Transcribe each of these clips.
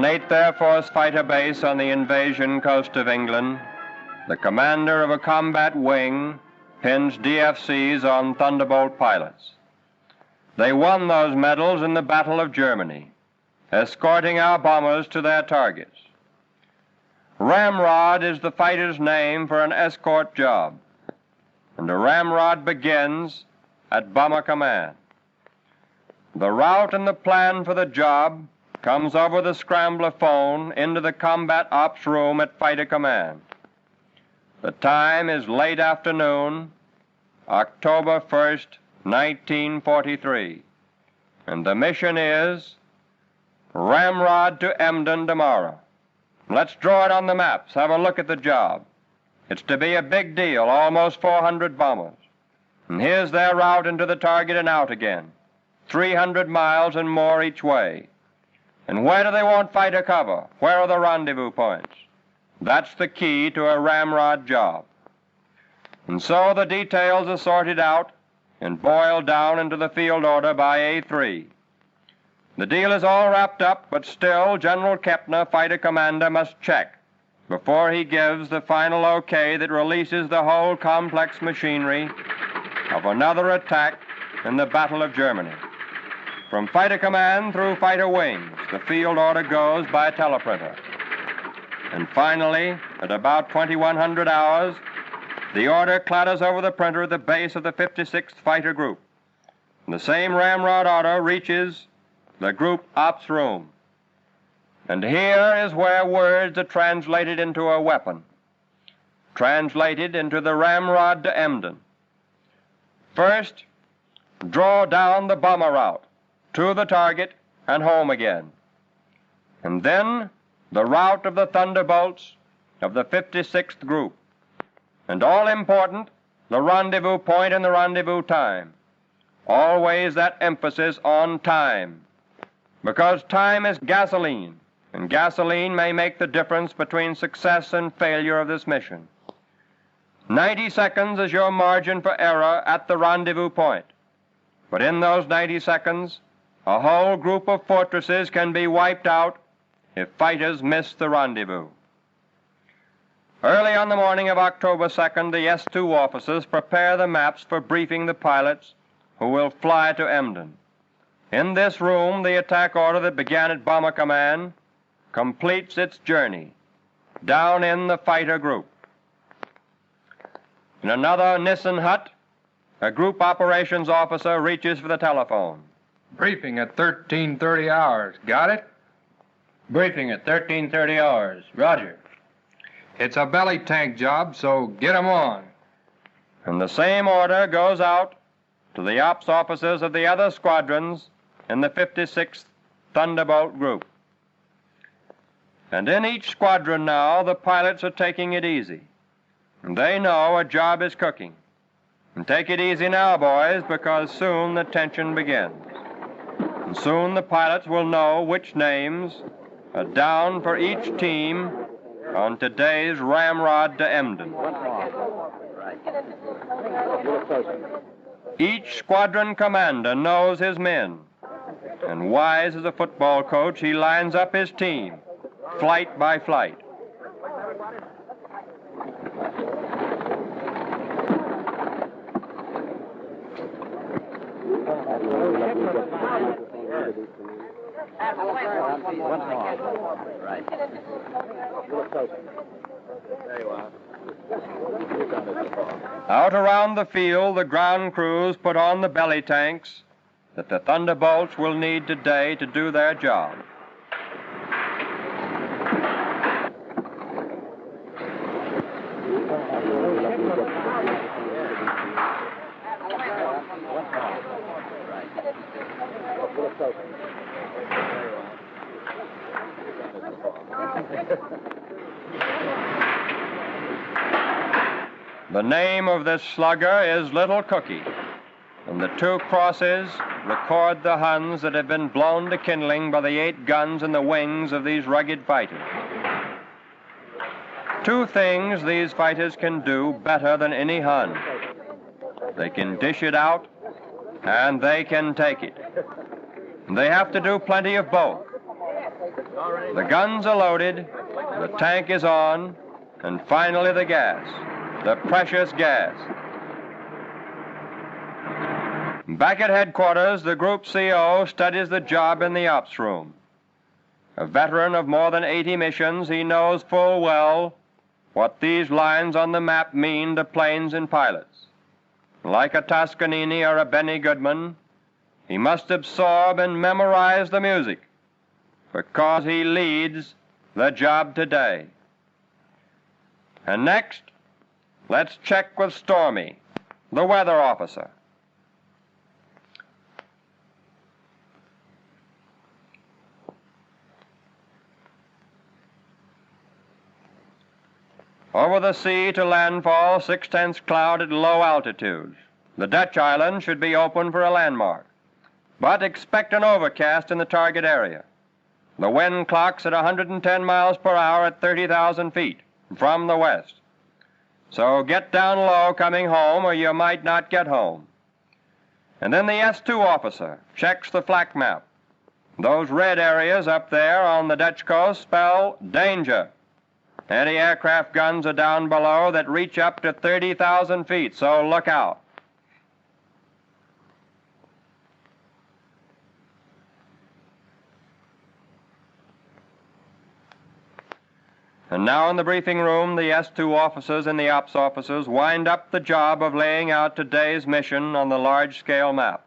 an 8th Air Force fighter base on the invasion coast of England, the commander of a combat wing pins DFCs on Thunderbolt pilots. They won those medals in the Battle of Germany, escorting our bombers to their targets. Ramrod is the fighter's name for an escort job, and a ramrod begins at bomber command. The route and the plan for the job comes over the scrambler phone into the combat ops room at fighter command. The time is late afternoon, October 1st, 1943, and the mission is Ramrod to Emden tomorrow. Let's draw it on the maps, have a look at the job. It's to be a big deal, almost 400 bombers. And here's their route into the target and out again, 300 miles and more each way. And where do they want fighter cover? Where are the rendezvous points? That's the key to a ramrod job. And so the details are sorted out and boiled down into the field order by A3. The deal is all wrapped up, but still General Kepner, fighter commander, must check before he gives the final okay that releases the whole complex machinery of another attack in the Battle of Germany. From fighter command through fighter wings, the field order goes by teleprinter. And finally, at about 2100 hours, the order clatters over the printer at the base of the 56th Fighter Group. And the same ramrod order reaches the group ops room. And here is where words are translated into a weapon, translated into the ramrod to Emden. First, draw down the bomber route to the target and home again. And then the route of the Thunderbolts of the 56th Group. And all important, the rendezvous point and the rendezvous time. Always that emphasis on time, because time is gasoline, and gasoline may make the difference between success and failure of this mission. 90 seconds is your margin for error at the rendezvous point. But in those 90 seconds, a whole group of fortresses can be wiped out if fighters miss the rendezvous. Early on the morning of October 2nd, the S2 officers prepare the maps for briefing the pilots who will fly to Emden. In this room, the attack order that began at Bomber Command completes its journey down in the fighter group. In another Nissen hut, a group operations officer reaches for the telephone. Briefing at 13:30 hours. Got it? Briefing at 13:30 hours. Roger. It's a belly tank job, so get 'em on. And the same order goes out to the ops officers of the other squadrons in the 56th Thunderbolt Group. And in each squadron now, the pilots are taking it easy. And they know a job is cooking. And take it easy now, boys, because soon the tension begins. And soon the pilots will know which names are down for each team on today's ramrod to Emden. Each squadron commander knows his men, and wise as a football coach, he lines up his team, flight by flight. Out around the field, the ground crews put on the belly tanks that the Thunderbolts will need today to do their job. The name of this slugger is Little Cookie, and the two crosses record the Huns that have been blown to kindling by the 8 guns in the wings of these rugged fighters. Two things these fighters can do better than any Hun. They can dish it out, and they can take it. And they have to do plenty of both. The guns are loaded, the tank is on, and finally the gas, the precious gas. Back at headquarters, the Group CO studies the job in the ops room. A veteran of more than 80 missions, he knows full well what these lines on the map mean to planes and pilots. Like a Toscanini or a Benny Goodman, he must absorb and memorize the music because he leads the job today. And next, let's check with Stormy, the weather officer. Over the sea to landfall, 6/10 cloud at low altitudes. The Dutch island should be open for a landmark, but expect an overcast in the target area. The wind clocks at 110 miles per hour at 30,000 feet from the west. So get down low coming home or you might not get home. And then the S2 officer checks the flak map. Those red areas up there on the Dutch coast spell danger. Anti-aircraft guns are down below that reach up to 30,000 feet, so look out. And now in the briefing room, the S2 officers and the ops officers wind up the job of laying out today's mission on the large-scale map.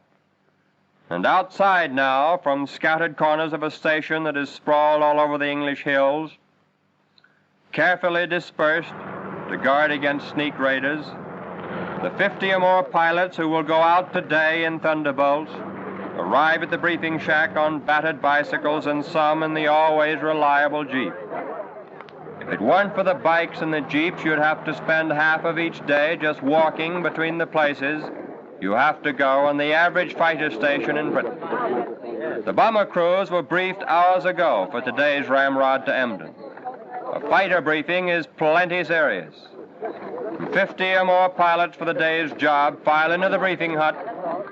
And outside now, from scattered corners of a station that is sprawled all over the English hills, carefully dispersed to guard against sneak raiders, the 50 or more pilots who will go out today in Thunderbolts arrive at the briefing shack on battered bicycles and some in the always reliable Jeep. If it weren't for the bikes and the Jeeps, you'd have to spend half of each day just walking between the places you have to go on the average fighter station in Britain. The bomber crews were briefed hours ago for today's ramrod to Emden. A fighter briefing is plenty serious. 50 or more pilots for the day's job file into the briefing hut,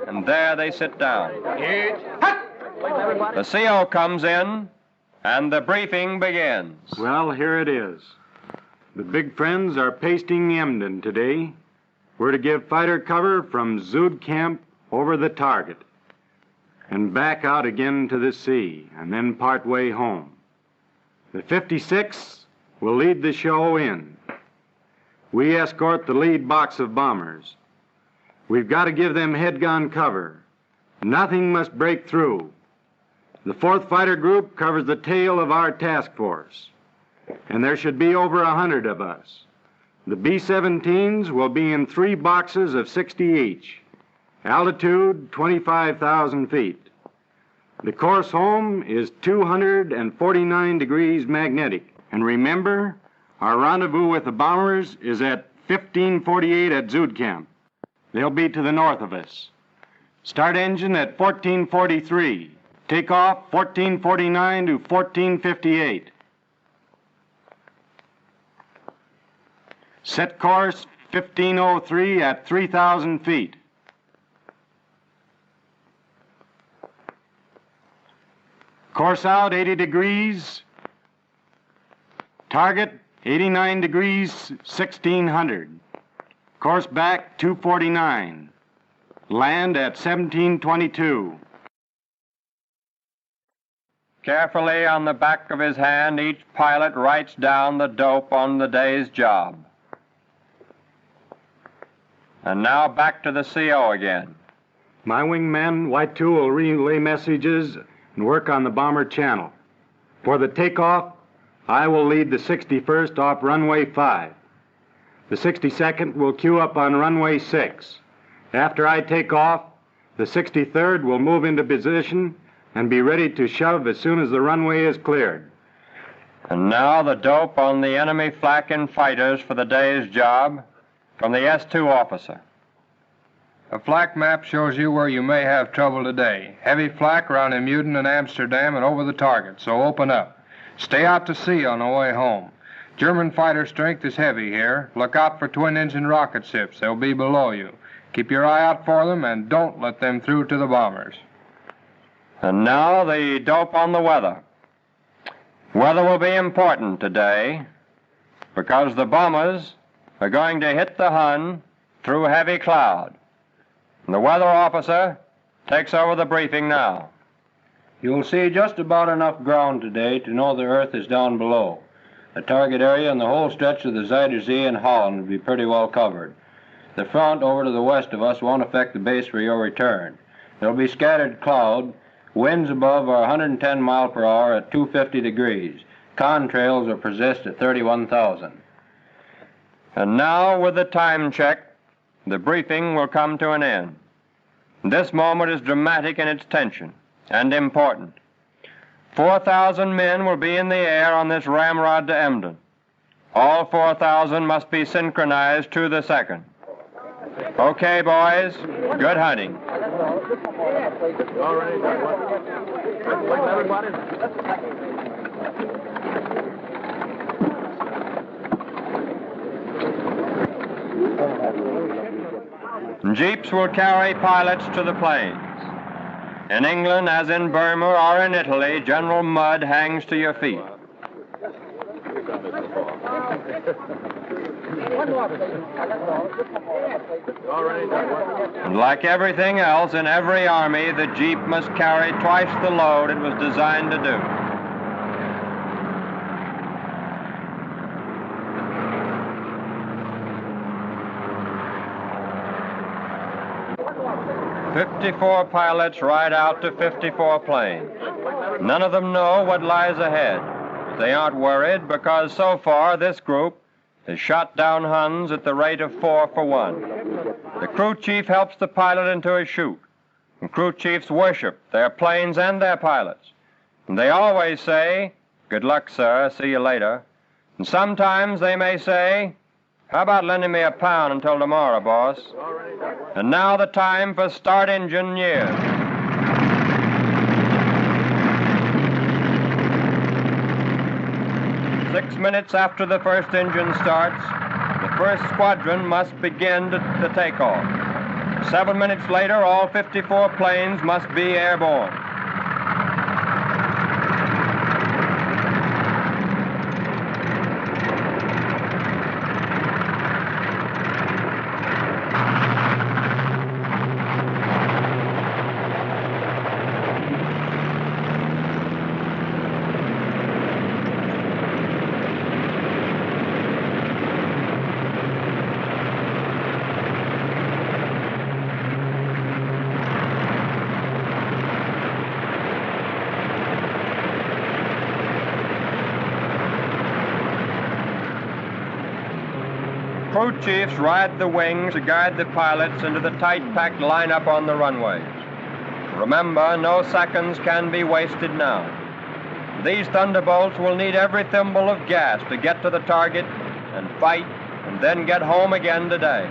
and there they sit down. The CO comes in, and the briefing begins. Well, here it is. The big friends are pasting Emden today. We're to give fighter cover from Zood Camp over the target, and back out again to the sea, and then part way home. The 56 will lead the show in. We escort the lead box of bombers. We've got to give them head-gun cover. Nothing must break through. The 4th Fighter Group covers the tail of our task force, and there should be over 100 of us. The B-17s will be in 3 boxes of 60 each, altitude 25,000 feet. The course home is 249 degrees magnetic. And remember, our rendezvous with the bombers is at 1548 at Zood Camp. They'll be to the north of us. Start engine at 1443. Take off 1449 to 1458. Set course 1503 at 3,000 feet. Course out 80 degrees. Target 89 degrees 1600. Course back 249. Land at 1722. Carefully on the back of his hand, each pilot writes down the dope on the day's job. And now back to the CO again. My wingman, White 2, will relay messages and work on the bomber channel. For the takeoff, I will lead the 61st off runway 5. The 62nd will queue up on runway 6. After I take off, the 63rd will move into position and be ready to shove as soon as the runway is cleared. And now the dope on the enemy flak and fighters for the day's job from the S2 officer. A flak map shows you where you may have trouble today. Heavy flak around Emden and Amsterdam and over the target, so open up. Stay out to sea on the way home. German fighter strength is heavy here. Look out for twin-engine rocket ships. They'll be below you. Keep your eye out for them and don't let them through to the bombers. And now the dope on the weather. Weather will be important today because the bombers are going to hit the Hun through heavy cloud. And the weather officer takes over the briefing now. You'll see just about enough ground today to know the Earth is down below. The target area and the whole stretch of the Zuider Zee and Holland will be pretty well covered. The front over to the west of us won't affect the base for your return. There'll be scattered cloud. Winds above are 110 miles per hour at 250 degrees. Contrails will persist at 31,000. And now, with the time check, the briefing will come to an end. This moment is dramatic in its tension and important. 4,000 men will be in the air on this ramrod to Emden. All 4,000 must be synchronized to the second. Okay, boys, good hunting. All right. Jeeps will carry pilots to the planes. In England, as in Burma or in Italy, General Mud hangs to your feet. And like everything else in every army, the Jeep must carry twice the load it was designed to do. "54 pilots ride out to 54 planes. None of them know what lies ahead. They aren't worried because so far this group has shot down Huns at the rate of 4 for 1. The crew chief helps the pilot into his chute. And crew chiefs worship their planes and their pilots. And they always say, 'Good luck, sir, see you later.' And sometimes they may say, 'How about lending me a pound until tomorrow, boss?' And now the time for start engine year. Six minutes after the first engine starts, the first squadron must begin the takeoff. 7 minutes later, all 54 planes must be airborne. Crew chiefs ride the wings to guide the pilots into the tight-packed lineup on the runways. Remember, no seconds can be wasted now. These Thunderbolts will need every thimble of gas to get to the target and fight and then get home again today.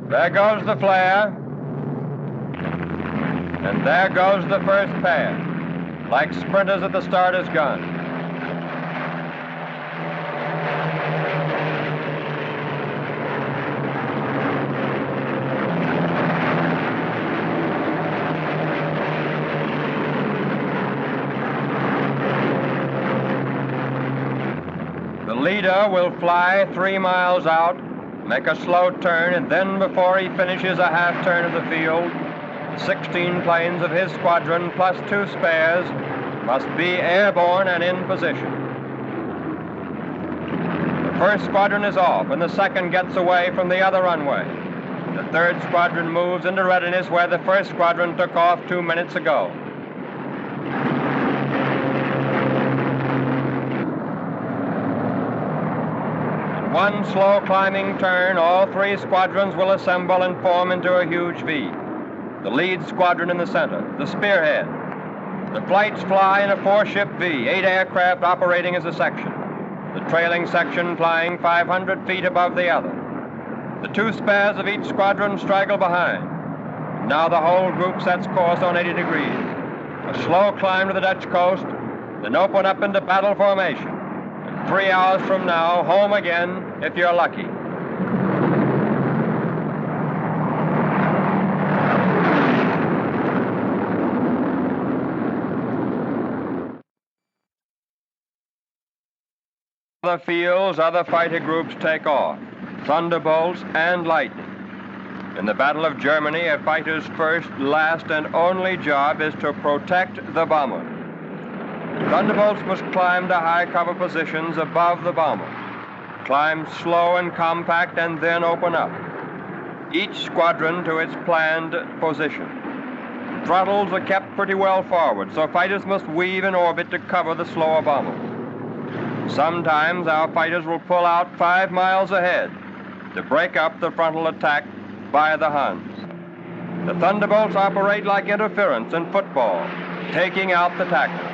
There goes the flare, and there goes the first pair, like sprinters at the starter's gun. The leader will fly 3 miles out, make a slow turn, and then before he finishes a half turn of the field, 16 planes of his squadron plus 2 spares must be airborne and in position. The first squadron is off, and the second gets away from the other runway. The third squadron moves into readiness where the first squadron took off 2 minutes ago. One slow climbing turn, all 3 squadrons will assemble and form into a huge V. The lead squadron in the center, the spearhead. The flights fly in a 4-ship V, 8 aircraft operating as a section. The trailing section flying 500 feet above the other. The 2 spares of each squadron straggle behind. Now the whole group sets course on 80 degrees. A slow climb to the Dutch coast, then open up into battle formation. And 3 hours from now, home again, if you're lucky. Other fields, other fighter groups take off, Thunderbolts and Lightning. In the Battle of Germany, a fighter's first, last, and only job is to protect the bomber. Thunderbolts must climb to high cover positions above the bomber, climb slow and compact, and then open up. Each squadron to its planned position. Throttles are kept pretty well forward, so fighters must weave in orbit to cover the slower bomber. Sometimes our fighters will pull out 5 miles ahead to break up the frontal attack by the Huns. The Thunderbolts operate like interference in football, taking out the tacklers.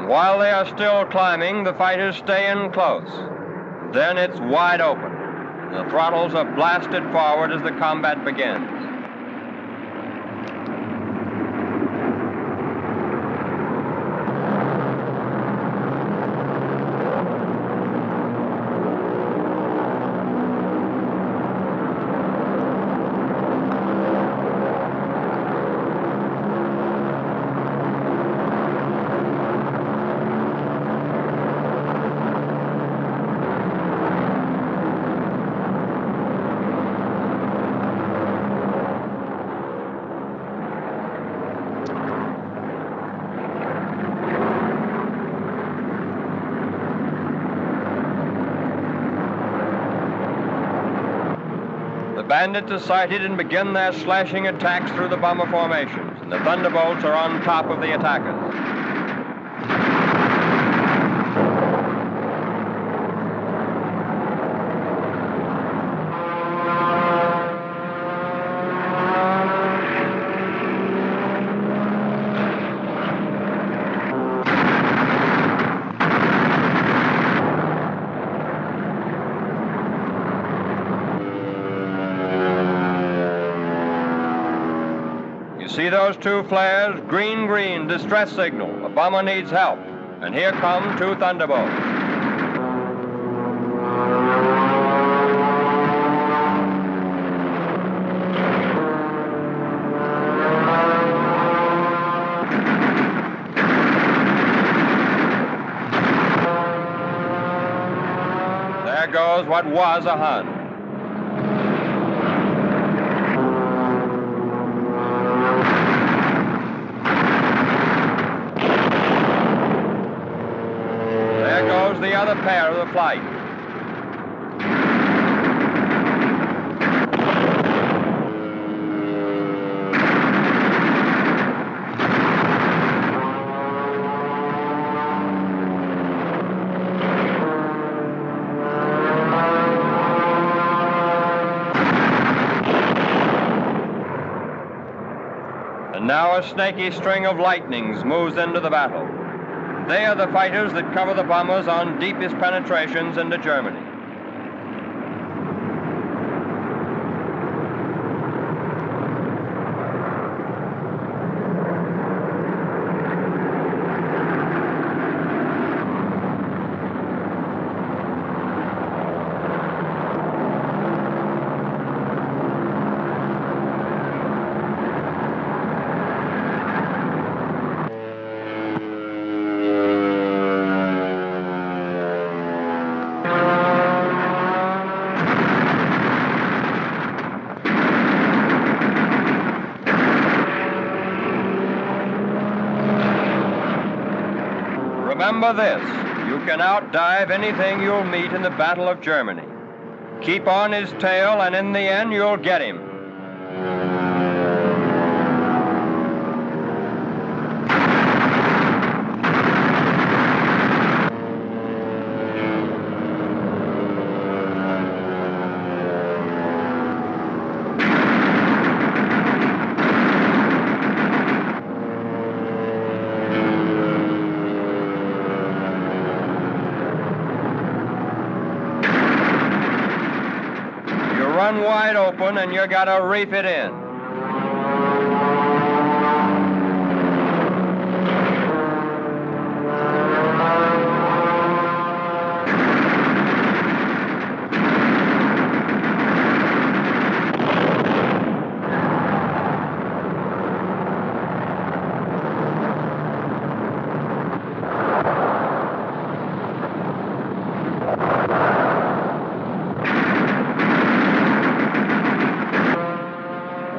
While they are still climbing, the fighters stay in close. Then it's wide open. The throttles are blasted forward as the combat begins. The bandits are sighted and begin their slashing attacks through the bomber formations, and the Thunderbolts are on top of the attackers. See those 2 flares? Green, green, distress signal. A bomber needs help. And here come 2 Thunderbolts. There goes what was a Hun. The other pair of the flight. And now a snaky string of lightnings moves into the battle. They are the fighters that cover the bombers on deepest penetrations into Germany. Remember this, You can outdive anything you'll meet in the Battle of Germany. Keep on his tail, and in the end, you'll get him. Run wide open, and you gotta reef it in.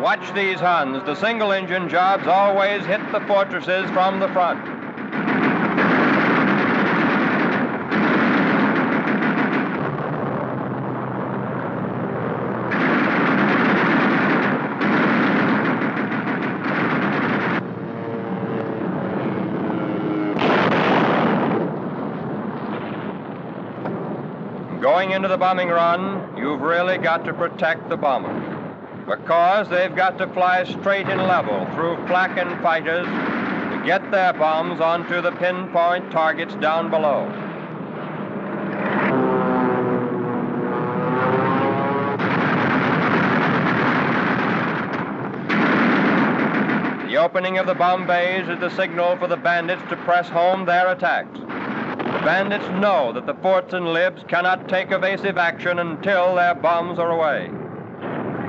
Watch these Huns. The single-engine jobs always hit the fortresses from the front. Going into the bombing run, you've really got to protect the bombers, because they've got to fly straight and level through flak and fighters to get their bombs onto the pinpoint targets down below. The opening of the bomb bays is the signal for the bandits to press home their attacks. The bandits know that the forts and libs cannot take evasive action until their bombs are away.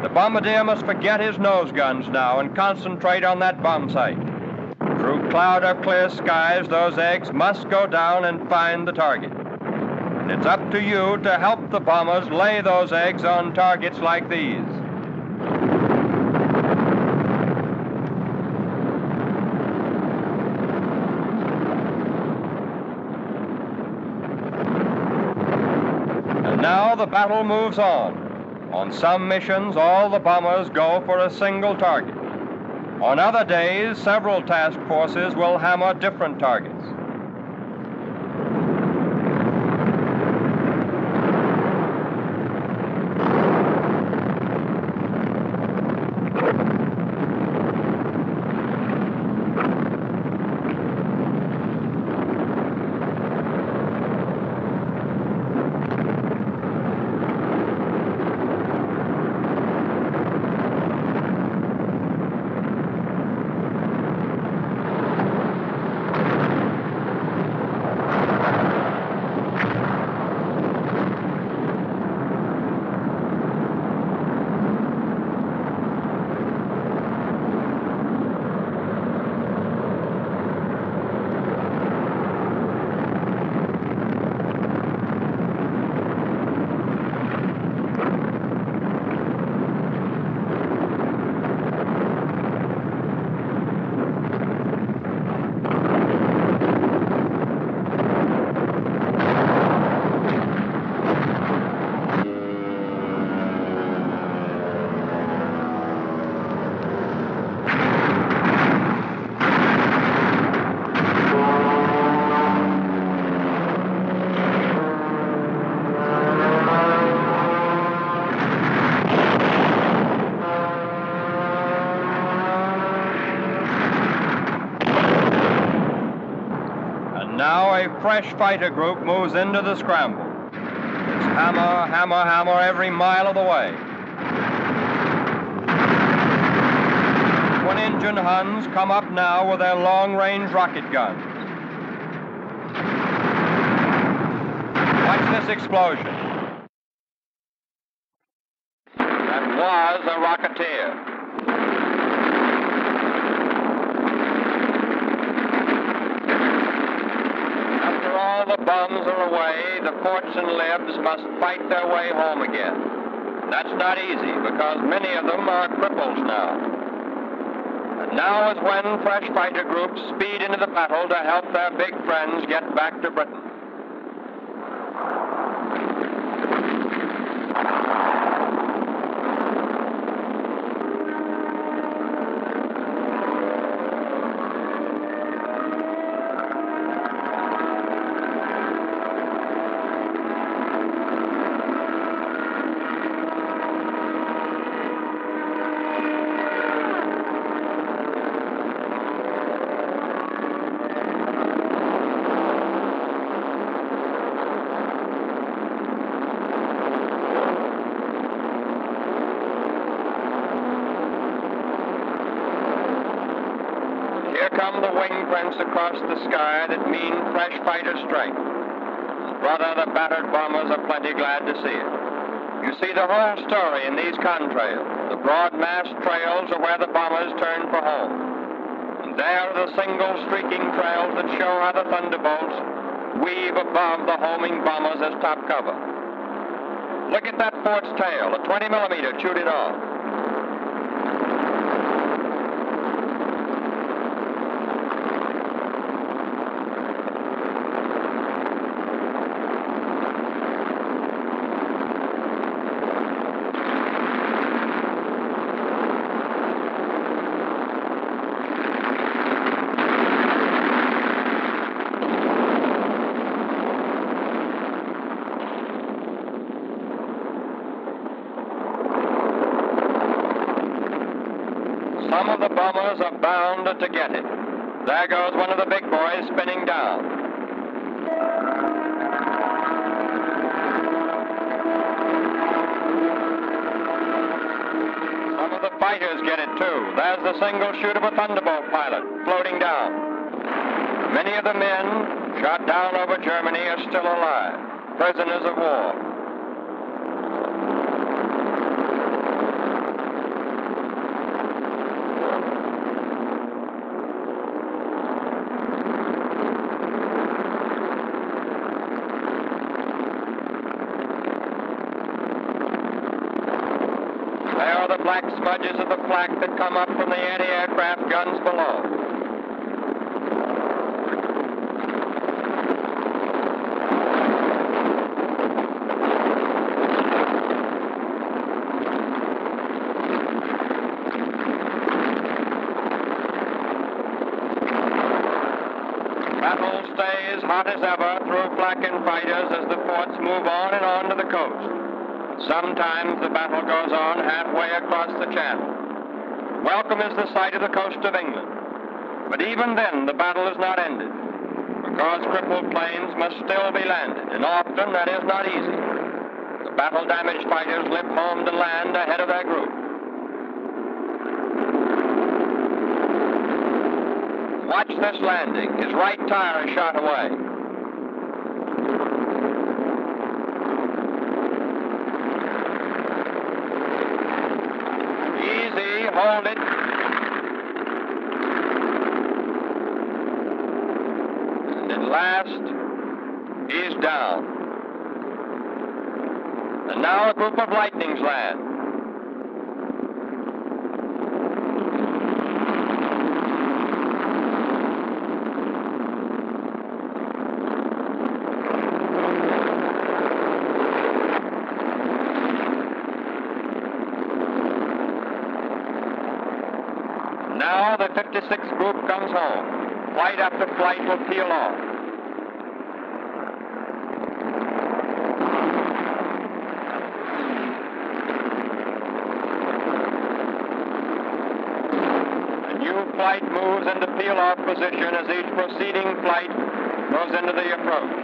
The bombardier must forget his nose guns now and concentrate on that bomb site. Through cloud or clear skies, those eggs must go down and find the target. And it's up to you to help the bombers lay those eggs on targets like these. And now the battle moves on. On some missions, all the bombers go for a single target. On other days, several task forces will hammer different targets. Now a fresh fighter group moves into the scramble. It's hammer, hammer, hammer every mile of the way. Twin-engine Huns come up now with their long-range rocket guns. Watch this explosion. That was a Rocketeer. After all the bombs are away, the forts and libs must fight their way home again. That's not easy, because many of them are cripples now. And now is when fresh fighter groups speed into the battle to help their big friends get back to Britain. Here come the wing prints across the sky that mean fresh fighter strength. Brother, the battered bombers are plenty glad to see it. You see the whole story in these contrails. The broad massed trails are where the bombers turn for home. And there are the single streaking trails that show how the Thunderbolts weave above the homing bombers as top cover. Look at that fort's tail. A 20 millimeter chewed it off. Some of the bombers are bound to get it. There goes one of the big boys spinning down. Some of the fighters get it too. There's the single shoot of a Thunderbolt pilot floating down. Many of the men shot down over Germany are still alive, prisoners of war. There are the black smudges of the flak that come up from the anti-aircraft guns below. Battle stays hot as ever through flak and fighters as the forts move on and on to the coast. Sometimes the battle goes on halfway across the channel. Welcome is the sight of the coast of England. But even then, the battle is not ended, because crippled planes must still be landed, and often that is not easy. The battle-damaged fighters limp home to land ahead of their group. Watch this landing. His right tire is shot away. Hold it. And at last, he's down. And now a group of Lightnings land. Now the 56th group comes home. Flight after flight will peel off. A new flight moves into peel-off position as each proceeding flight goes into the approach.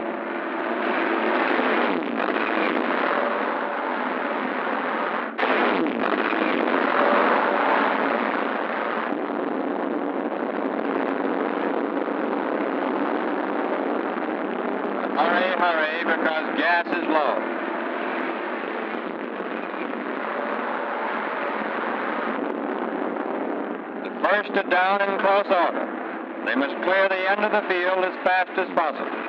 Hurry, because gas is low. The first are down in close order. They must clear the end of the field as fast as possible.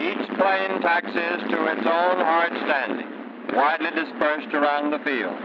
Each plane taxis to its own hard standing, widely dispersed around the field.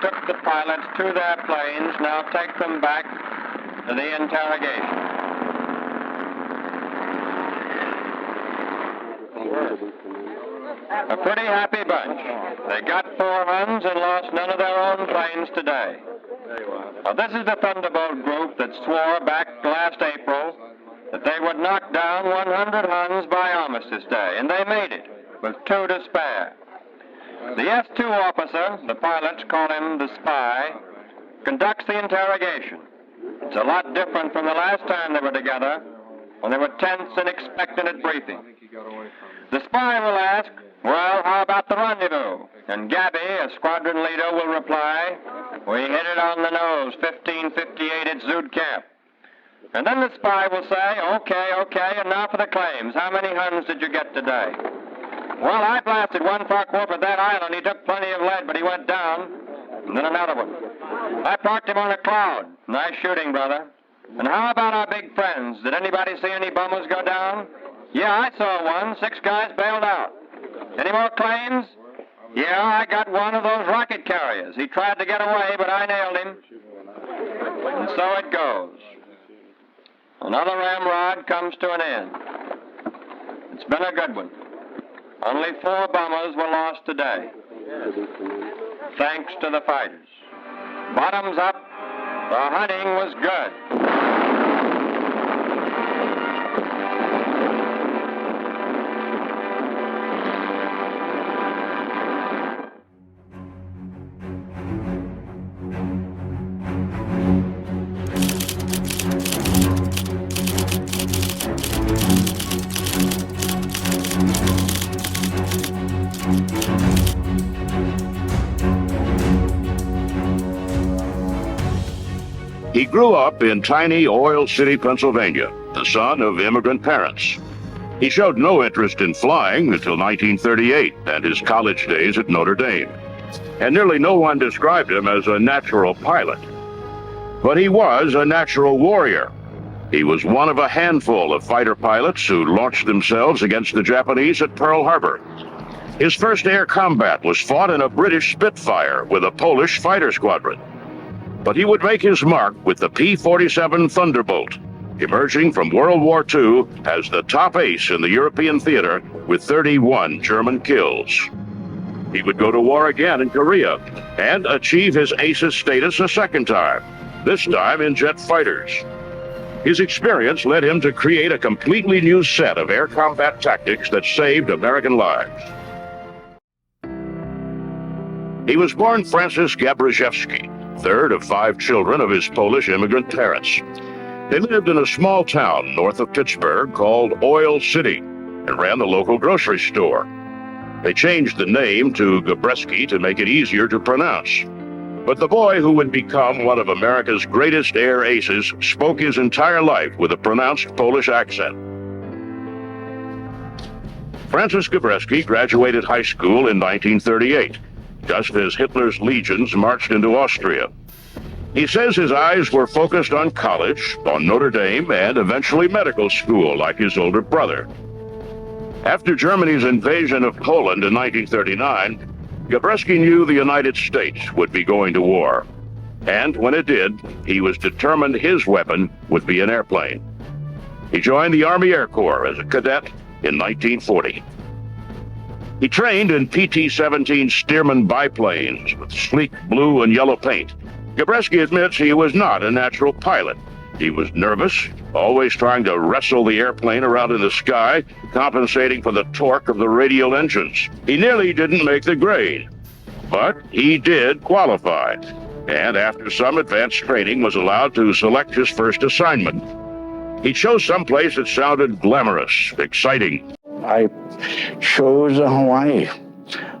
took the pilots to their planes. Now take them back to the interrogation. A pretty happy bunch. They got 4 Huns and lost none of their own planes today. Now, this is the Thunderbolt group that swore back last April that they would knock down 100 Huns by Armistice Day, and they made it, with 2 to spare. The S2 officer, the pilots call him the spy, conducts the interrogation. It's a lot different from the last time they were together, when they were tense and expectant at briefing. The spy will ask, well, how about the rendezvous? And Gabby, a squadron leader, will reply, we hit it on the nose, 1558 at Zood Camp. And then the spy will say, okay, and now for the claims. How many Huns did you get today? Well, I blasted one Focke-Wulf at that island. He took plenty of lead, but he went down. And then another one. I parked him on a cloud. Nice shooting, brother. And how about our big friends? Did anybody see any bummers go down? Yeah, I saw one. 6 guys bailed out. Any more claims? Yeah, I got one of those rocket carriers. He tried to get away, but I nailed him. And so it goes. Another ramrod comes to an end. It's been a good one. Only 4 bombers were lost today. Thanks to the fighters. Bottoms up, the hunting was good. He grew up in tiny Oil City, Pennsylvania, the son of immigrant parents. He showed no interest in flying until 1938 and his college days at Notre Dame. And nearly no one described him as a natural pilot. But he was a natural warrior. He was one of a handful of fighter pilots who launched themselves against the Japanese at Pearl Harbor. His first air combat was fought in a British Spitfire with a Polish fighter squadron. But he would make his mark with the P-47 Thunderbolt, emerging from World War II as the top ace in the European theater with 31 German kills. He would go to war again in Korea and achieve his ace's status a second time, this time in jet fighters. His experience led him to create a completely new set of air combat tactics that saved American lives. He was born Francis Gabrzyewski, third of 5 children of his Polish immigrant parents. They lived in a small town north of Pittsburgh called Oil City and ran the local grocery store. They changed the name to Gabreski to make it easier to pronounce. But the boy who would become one of America's greatest air aces spoke his entire life with a pronounced Polish accent. Francis Gabreski graduated high school in 1938. Just as Hitler's legions marched into Austria. He says his eyes were focused on college, on Notre Dame, and eventually medical school like his older brother. After Germany's invasion of Poland in 1939, Gabreski knew the United States would be going to war. And when it did, he was determined his weapon would be an airplane. He joined the Army Air Corps as a cadet in 1940. He trained in PT-17 Stearman biplanes with sleek blue and yellow paint. Gabreski admits he was not a natural pilot. He was nervous, always trying to wrestle the airplane around in the sky, compensating for the torque of the radial engines. He nearly didn't make the grade, but he did qualify, and after some advanced training was allowed to select his first assignment. He chose someplace that sounded glamorous, exciting. I chose Hawaii.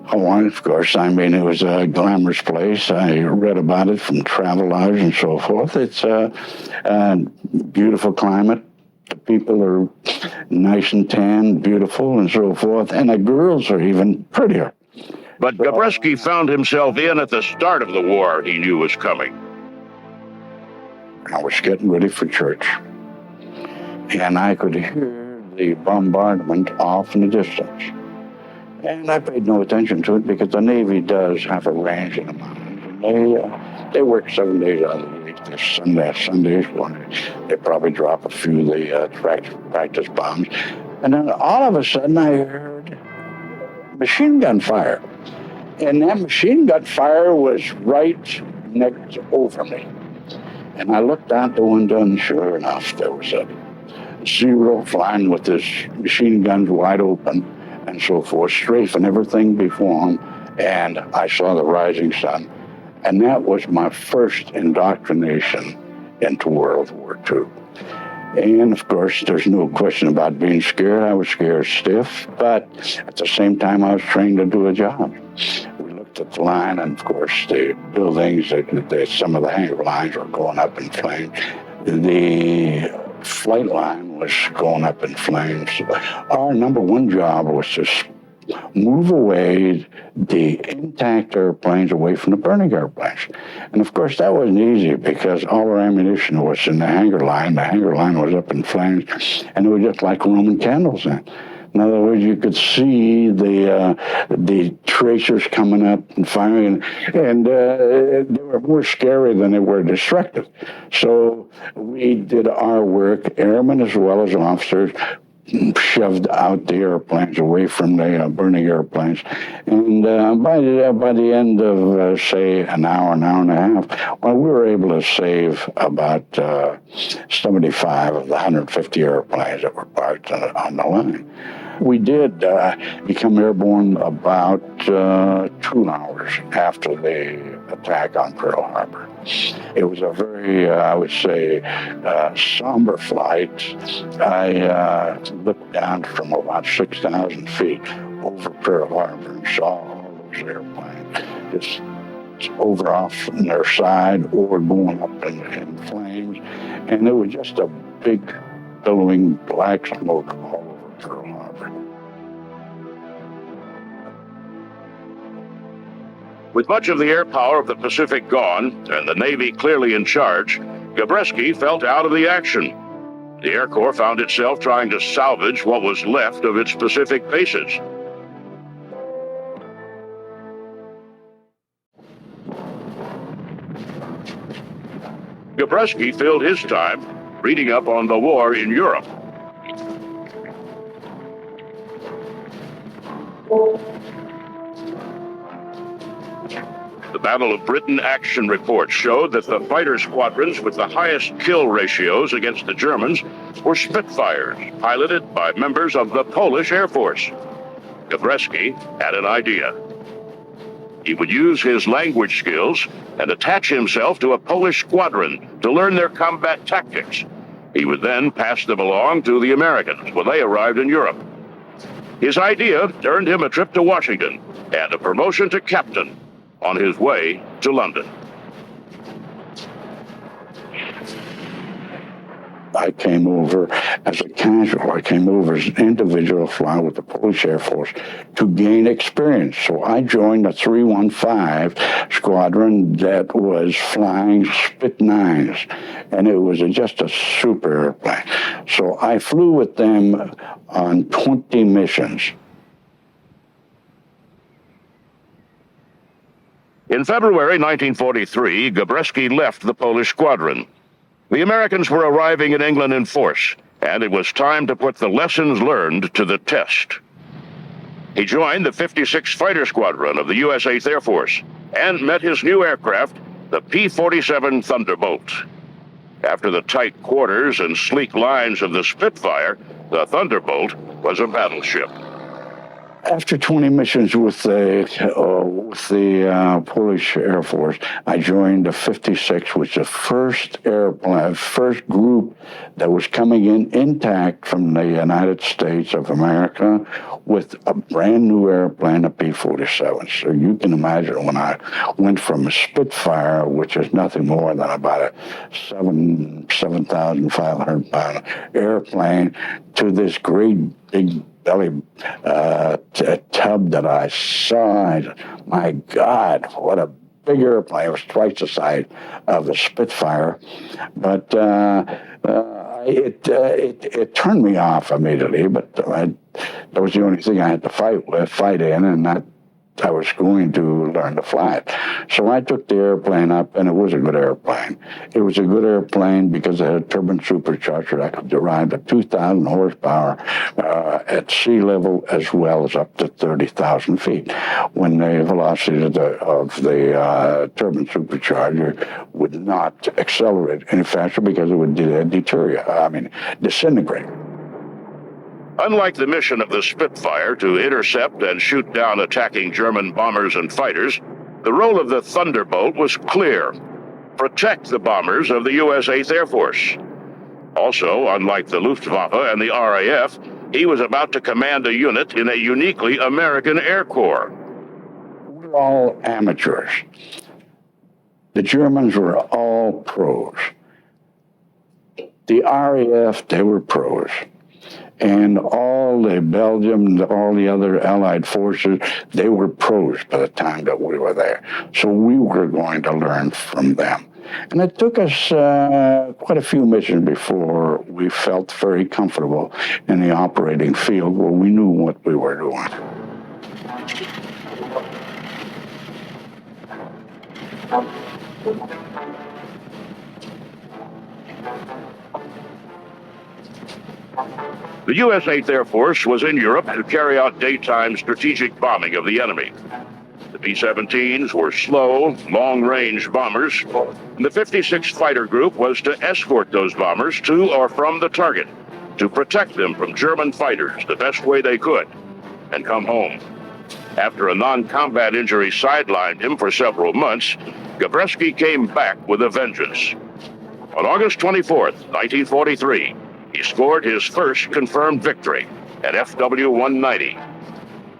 Hawaii, of course, I mean, it was a glamorous place. I read about it from travelers and so forth. It's a beautiful climate. The people are nice and tan, beautiful, and so forth. And the girls are even prettier. But Gabreski found himself in at the start of the war he knew was coming. I was getting ready for church. And I could hear the bombardment off in the distance. And I paid no attention to it because the Navy does have a range in the mountains. And They work 7 days out of the week. There's Sundays when they probably drop a few of the practice bombs. And then all of a sudden I heard machine gun fire. And that machine gun fire was right next over me. And I looked out the window, and sure enough, there was a Zero flying with his machine guns wide open and so forth, strafing everything before him. And I saw the rising sun. And that was my first indoctrination into World War II. And of course, there's no question about being scared. I was scared stiff, but at the same time, I was trained to do a job. We looked at the line, and of course, the buildings, some of the hangar lines were going up in flames. The flight line was going up in flames. Our number one job was to move away the intact airplanes away from the burning airplanes. And of course, that wasn't easy because all our ammunition was in the hangar line. The hangar line was up in flames, and it was just like Roman candles then. In other words, you could see the tracers coming up and firing, and they were more scary than they were destructive. So we did our work, airmen as well as officers, shoved out the airplanes away from the burning airplanes. And by the end of, say, an hour and a half, well, we were able to save about 75 of the 150 airplanes that were parked on the line. We did become airborne about 2 hours after the attack on Pearl Harbor. It was a very, I would say, somber flight. I looked down from about 6,000 feet over Pearl Harbor and saw all those airplanes just over off on their side or going up in flames. And it was just a big, billowing black smoke all over Pearl Harbor. With much of the air power of the Pacific gone and the Navy clearly in charge, Gabreski felt out of the action. The Air Corps found itself trying to salvage what was left of its Pacific bases. Gabreski filled his time reading up on the war in Europe. The Battle of Britain action reports showed that the fighter squadrons with the highest kill ratios against the Germans were Spitfires, piloted by members of the Polish Air Force. Gabreski had an idea. He would use his language skills and attach himself to a Polish squadron to learn their combat tactics. He would then pass them along to the Americans when they arrived in Europe. His idea earned him a trip to Washington and a promotion to captain on his way to London. I came over as a casual. I came over as an individual flying with the Polish Air Force to gain experience. So I joined the 315 squadron that was flying Spit 9s, and it was just a super airplane. So I flew with them on 20 missions. In February 1943, Gabreski left the Polish squadron. The Americans were arriving in England in force, and it was time to put the lessons learned to the test. He joined the 56th Fighter Squadron of the U.S. 8th Air Force and met his new aircraft, the P-47 Thunderbolt. After the tight quarters and sleek lines of the Spitfire, the Thunderbolt was a battleship. After 20 missions with the Polish Air Force, I joined the 56, which was the first group that was coming in intact from the United States of America with a brand new airplane, a P-47. So you can imagine when I went from a Spitfire, which is nothing more than about a 7,500 pound airplane, to this great big belly tub that I saw. My God, what a big airplane. It was twice the size of the Spitfire. But it turned me off immediately, but that was the only thing I had to fight in, and that I was going to learn to fly it. So I took the airplane up, and it was a good airplane. It was a good airplane because it had a turbine supercharger that could derive at 2,000 horsepower at sea level, as well as up to 30,000 feet, when the velocity of the turbine supercharger would not accelerate any faster because it would disintegrate. Unlike the mission of the Spitfire to intercept and shoot down attacking German bombers and fighters, the role of the Thunderbolt was clear: protect the bombers of the U.S. 8th Air Force. Also, unlike the Luftwaffe and the RAF, he was about to command a unit in a uniquely American Air Corps. We're all amateurs. The Germans were all pros. The RAF, they were pros. And all the Belgium, all the other Allied forces, they were pros by the time that we were there. So we were going to learn from them. And it took us quite a few missions before we felt very comfortable in the operating field where we knew what we were doing. The U.S. 8th Air Force was in Europe to carry out daytime strategic bombing of the enemy. The B-17s were slow, long-range bombers, and the 56th Fighter Group was to escort those bombers to or from the target, to protect them from German fighters the best way they could, and come home. After a non-combat injury sidelined him for several months, Gabreski came back with a vengeance. On August 24th, 1943, he scored his first confirmed victory at FW-190.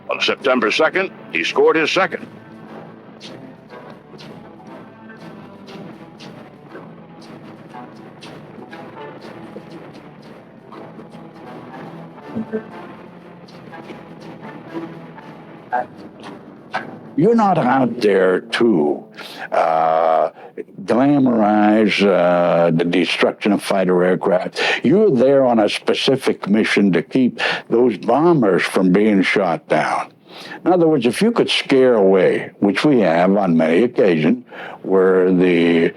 On September 2nd, he scored his second. You're not out there to glamorize the destruction of fighter aircraft. You're there on a specific mission to keep those bombers from being shot down. In other words, if you could scare away, which we have on many occasions, where the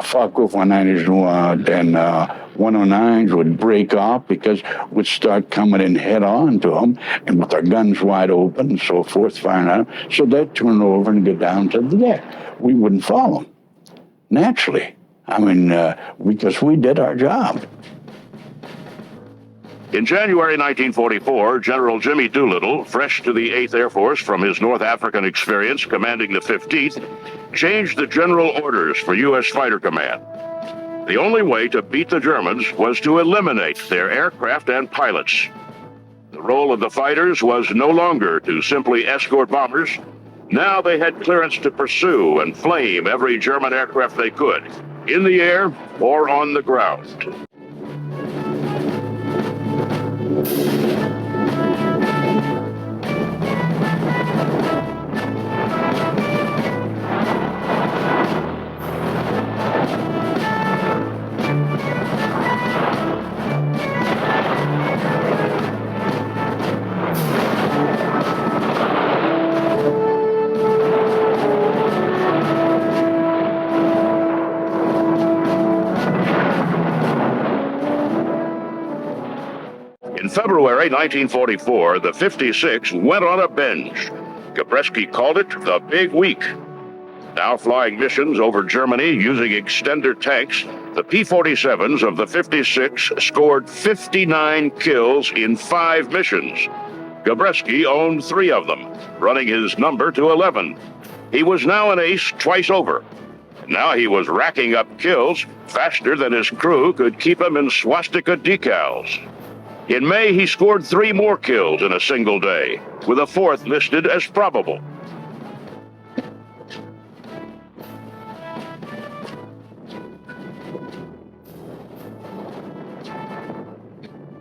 Focke-Wulf 190s and 109s would break off because we'd start coming in head on to them, and with our guns wide open and so forth, firing at them, so they'd turn over and go down to the deck. We wouldn't follow them, naturally. Because we did our job. In January 1944, General Jimmy Doolittle, fresh to the 8th Air Force from his North African experience commanding the 15th, changed the general orders for U.S. Fighter Command. The only way to beat the Germans was to eliminate their aircraft and pilots. The role of the fighters was no longer to simply escort bombers. Now they had clearance to pursue and flame every German aircraft they could, in the air or on the ground. In February 1944, the 56 went on a binge. Gabreski called it the Big Week. Now flying missions over Germany using extender tanks, the P-47s of the 56 scored 59 kills in 5 missions. Gabreski owned 3 of them, running his number to 11. He was now an ace twice over. Now he was racking up kills faster than his crew could keep him in swastika decals. In May, he scored 3 more kills in a single day, with a 4th listed as probable.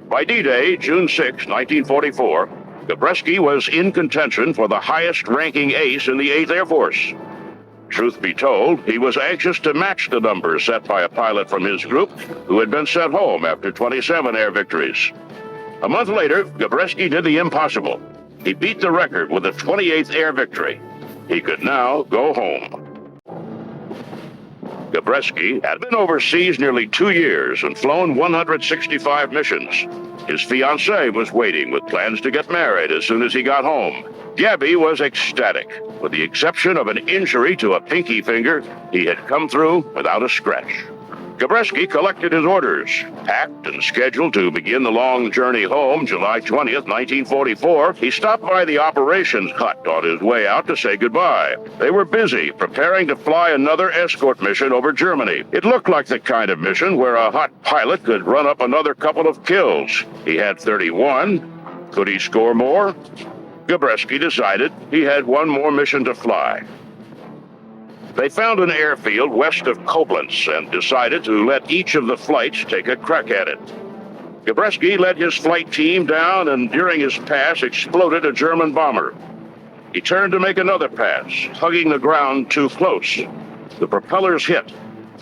By D-Day, June 6, 1944, Gabreski was in contention for the highest-ranking ace in the 8th Air Force. Truth be told, he was anxious to match the numbers set by a pilot from his group who had been sent home after 27 air victories. A month later, Gabreski did the impossible. He beat the record with a 28th air victory. He could now go home. Gabreski had been overseas nearly 2 years and flown 165 missions. His fiancée was waiting with plans to get married as soon as he got home. Gabby was ecstatic. With the exception of an injury to a pinky finger, he had come through without a scratch. Gabreski collected his orders, packed and scheduled to begin the long journey home July 20th, 1944. He stopped by the operations hut on his way out to say goodbye. They were busy preparing to fly another escort mission over Germany. It looked like the kind of mission where a hot pilot could run up another couple of kills. He had 31. Could he score more? Gabreski decided he had one more mission to fly. They found an airfield west of Koblenz and decided to let each of the flights take a crack at it. Gabreski led his flight team down and during his pass exploded a German bomber. He turned to make another pass, hugging the ground too close. The propellers hit,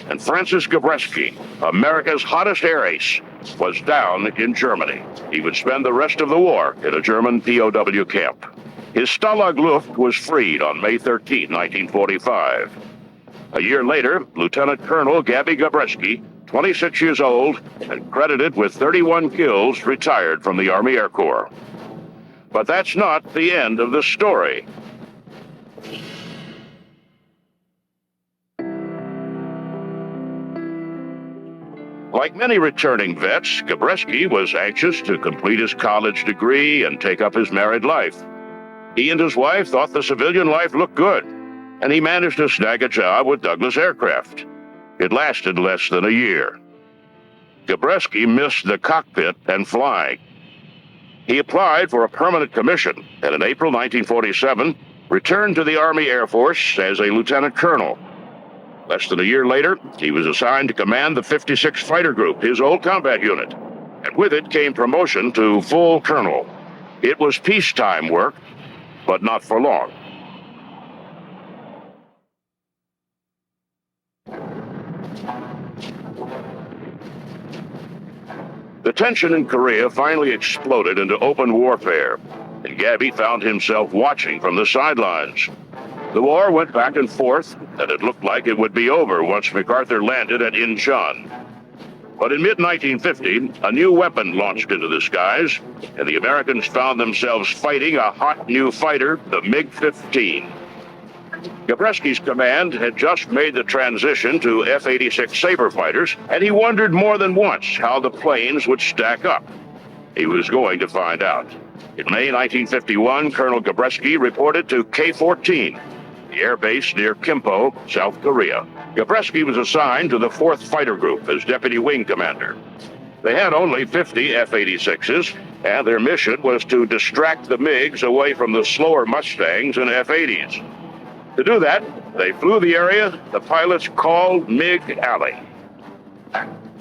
and Francis Gabreski, America's hottest air ace, was down in Germany. He would spend the rest of the war in a German POW camp. His Stalag Luft was freed on May 13, 1945. A year later, Lieutenant Colonel Gabby Gabreski, 26 years old and credited with 31 kills, retired from the Army Air Corps. But that's not the end of the story. Like many returning vets, Gabreski was anxious to complete his college degree and take up his married life. He and his wife thought the civilian life looked good, and he managed to snag a job with Douglas Aircraft. It lasted less than a year. Gabreski missed the cockpit and flying. He applied for a permanent commission, and in April 1947, returned to the Army Air Force as a lieutenant colonel. Less than a year later, he was assigned to command the 56th Fighter Group, his old combat unit, and with it came promotion to full colonel. It was peacetime work, but not for long. The tension in Korea finally exploded into open warfare, and Gabby found himself watching from the sidelines. The war went back and forth, and it looked like it would be over once MacArthur landed at Incheon. But in mid-1950, a new weapon launched into the skies, and the Americans found themselves fighting a hot new fighter, the MiG-15. Gabreski's command had just made the transition to F-86 Sabre fighters, and he wondered more than once how the planes would stack up. He was going to find out. In May 1951, Colonel Gabreski reported to K-14, the air base near Kimpo, South Korea. Gabreski was assigned to the 4th Fighter Group as deputy wing commander. They had only 50 F-86s, and their mission was to distract the MiGs away from the slower Mustangs and F-80s. To do that, they flew the area the pilots called MiG Alley.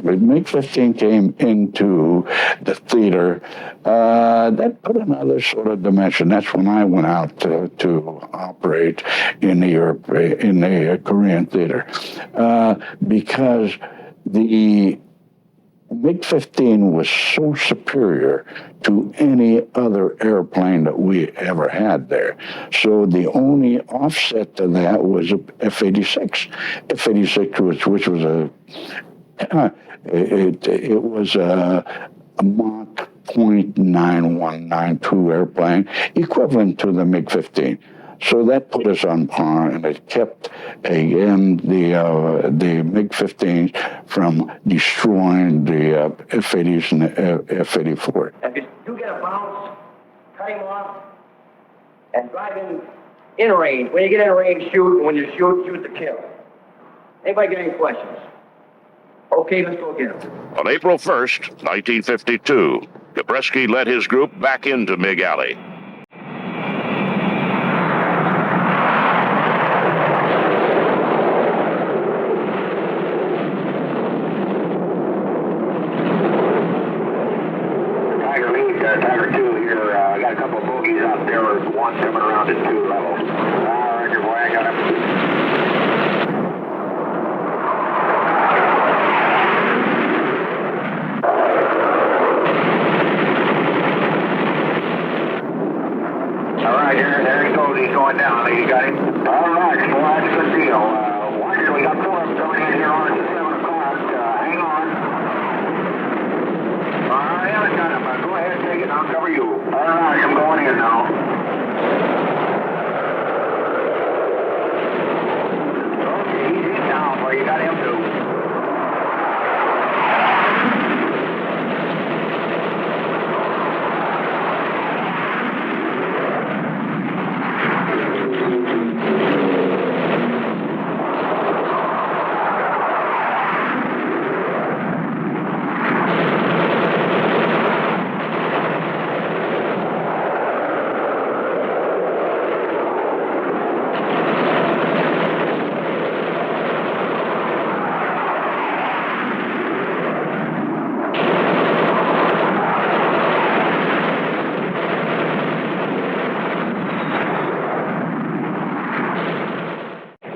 When MiG-15 came into the theater, that put another sort of dimension. That's when I went out to operate in the Korean theater, because the MiG-15 was so superior to any other airplane that we ever had there. So the only offset to that was a F-86. F-86, which was it was a Mach .9192 airplane, equivalent to the MiG-15. So that put us on par, and it kept, again, the MiG-15s from destroying the F-80s and the F-84. If you do get a bounce, cut him off, and drive him in range. When you get in range, shoot, and when you shoot to kill. Anybody got any questions? Okay, let's go get him. On April 1st, 1952, Gabreski led his group back into MiG Alley. Tiger 2 here. I got a couple of bogeys out there. One coming around at 2 level. Roger, boy, I got him.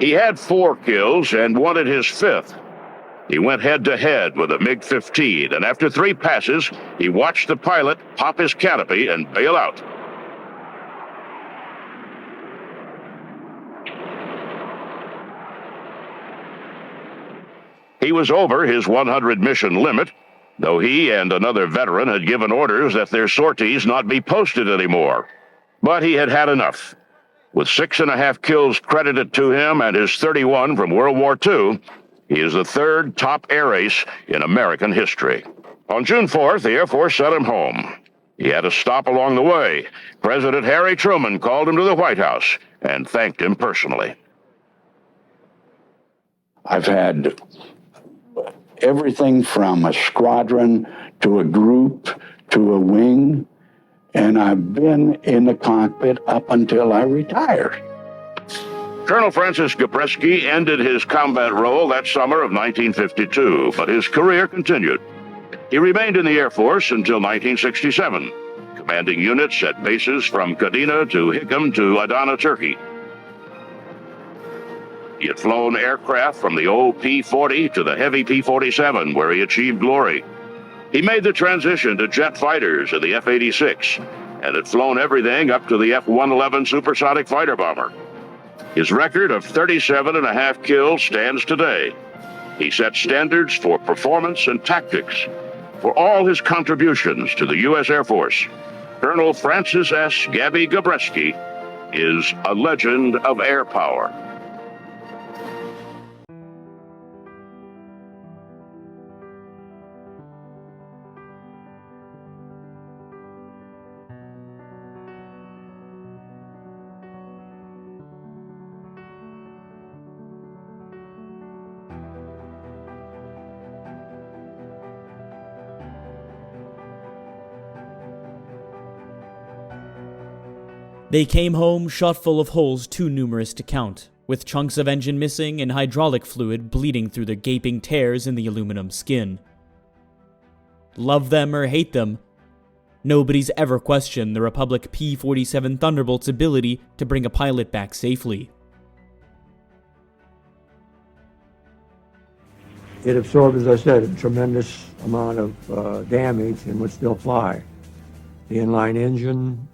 He had 4 kills and wanted his 5th. He went head-to-head with a MiG-15, and after 3 passes, he watched the pilot pop his canopy and bail out. He was over his 100 mission limit, though he and another veteran had given orders that their sorties not be posted anymore. But he had had enough. With 6.5 kills credited to him and his 31 from World War II, he is the 3rd top air ace in American history. On June 4th, the Air Force sent him home. He had a stop along the way. President Harry Truman called him to the White House and thanked him personally. I've had everything from a squadron to a group to a wing, and I've been in the cockpit up until I retired. Colonel Francis Gabreski ended his combat role that summer of 1952, but his career continued. He remained in the Air Force until 1967, commanding units at bases from Kadena to Hickam to Adana, Turkey. He had flown aircraft from the old P-40 to the heavy P-47, where he achieved glory. He made the transition to jet fighters in the F-86, and had flown everything up to the F-111 supersonic fighter bomber. His record of 37.5 kills stands today. He set standards for performance and tactics. For all his contributions to the U.S. Air Force, Colonel Francis S. Gabby Gabreski is a legend of air power. They came home shot full of holes too numerous to count, with chunks of engine missing and hydraulic fluid bleeding through the gaping tears in the aluminum skin. Love them or hate them, nobody's ever questioned the Republic P-47 Thunderbolt's ability to bring a pilot back safely. It absorbed, as I said, a tremendous amount of damage and would still fly. The inline engine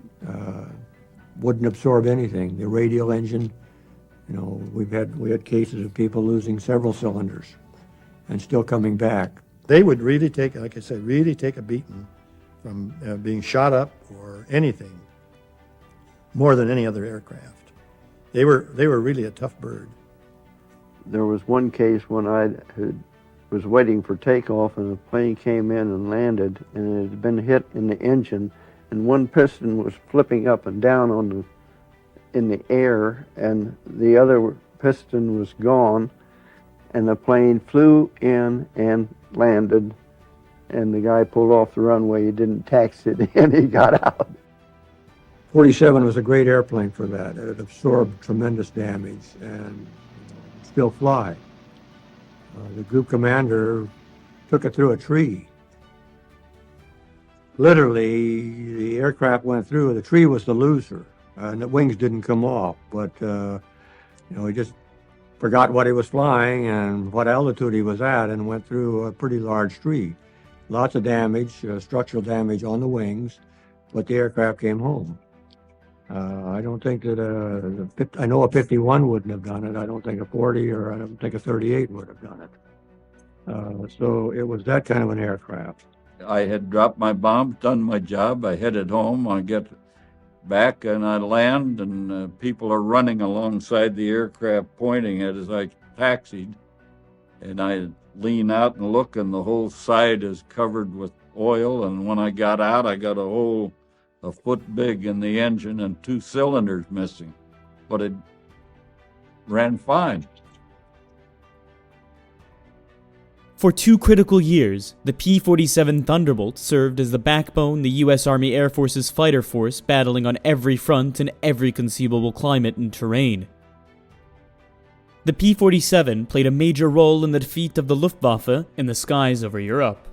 wouldn't absorb anything. The radial engine, we had cases of people losing several cylinders and still coming back. They would really take, like I said, really take a beating from being shot up or anything, more than any other aircraft. They were really a tough bird. There was one case when I was waiting for takeoff and the plane came in and landed and it had been hit in the engine, and one piston was flipping up and down in the air, and the other piston was gone, and the plane flew in and landed, and the guy pulled off the runway. He didn't taxi it in, he got out. 47 was a great airplane for that. It absorbed tremendous damage and still fly. The group commander took it through a tree. Literally, the aircraft went through, the tree was the loser, and the wings didn't come off, but he just forgot what he was flying and what altitude he was at and went through a pretty large tree. Lots of damage, structural damage on the wings, but the aircraft came home. I don't think that I know a 51 wouldn't have done it. I don't think a 40 or I don't think a 38 would have done it. So it was that kind of an aircraft. I had dropped my bomb, done my job. I headed home. I get back and I land, and people are running alongside the aircraft pointing at it as I taxied. And I lean out and look, and the whole side is covered with oil. And when I got out, I got a hole a foot big in the engine and 2 cylinders missing. But it ran fine. For 2 critical years, the P-47 Thunderbolt served as the backbone the U.S. Army Air Force's fighter force battling on every front in every conceivable climate and terrain. The P-47 played a major role in the defeat of the Luftwaffe in the skies over Europe.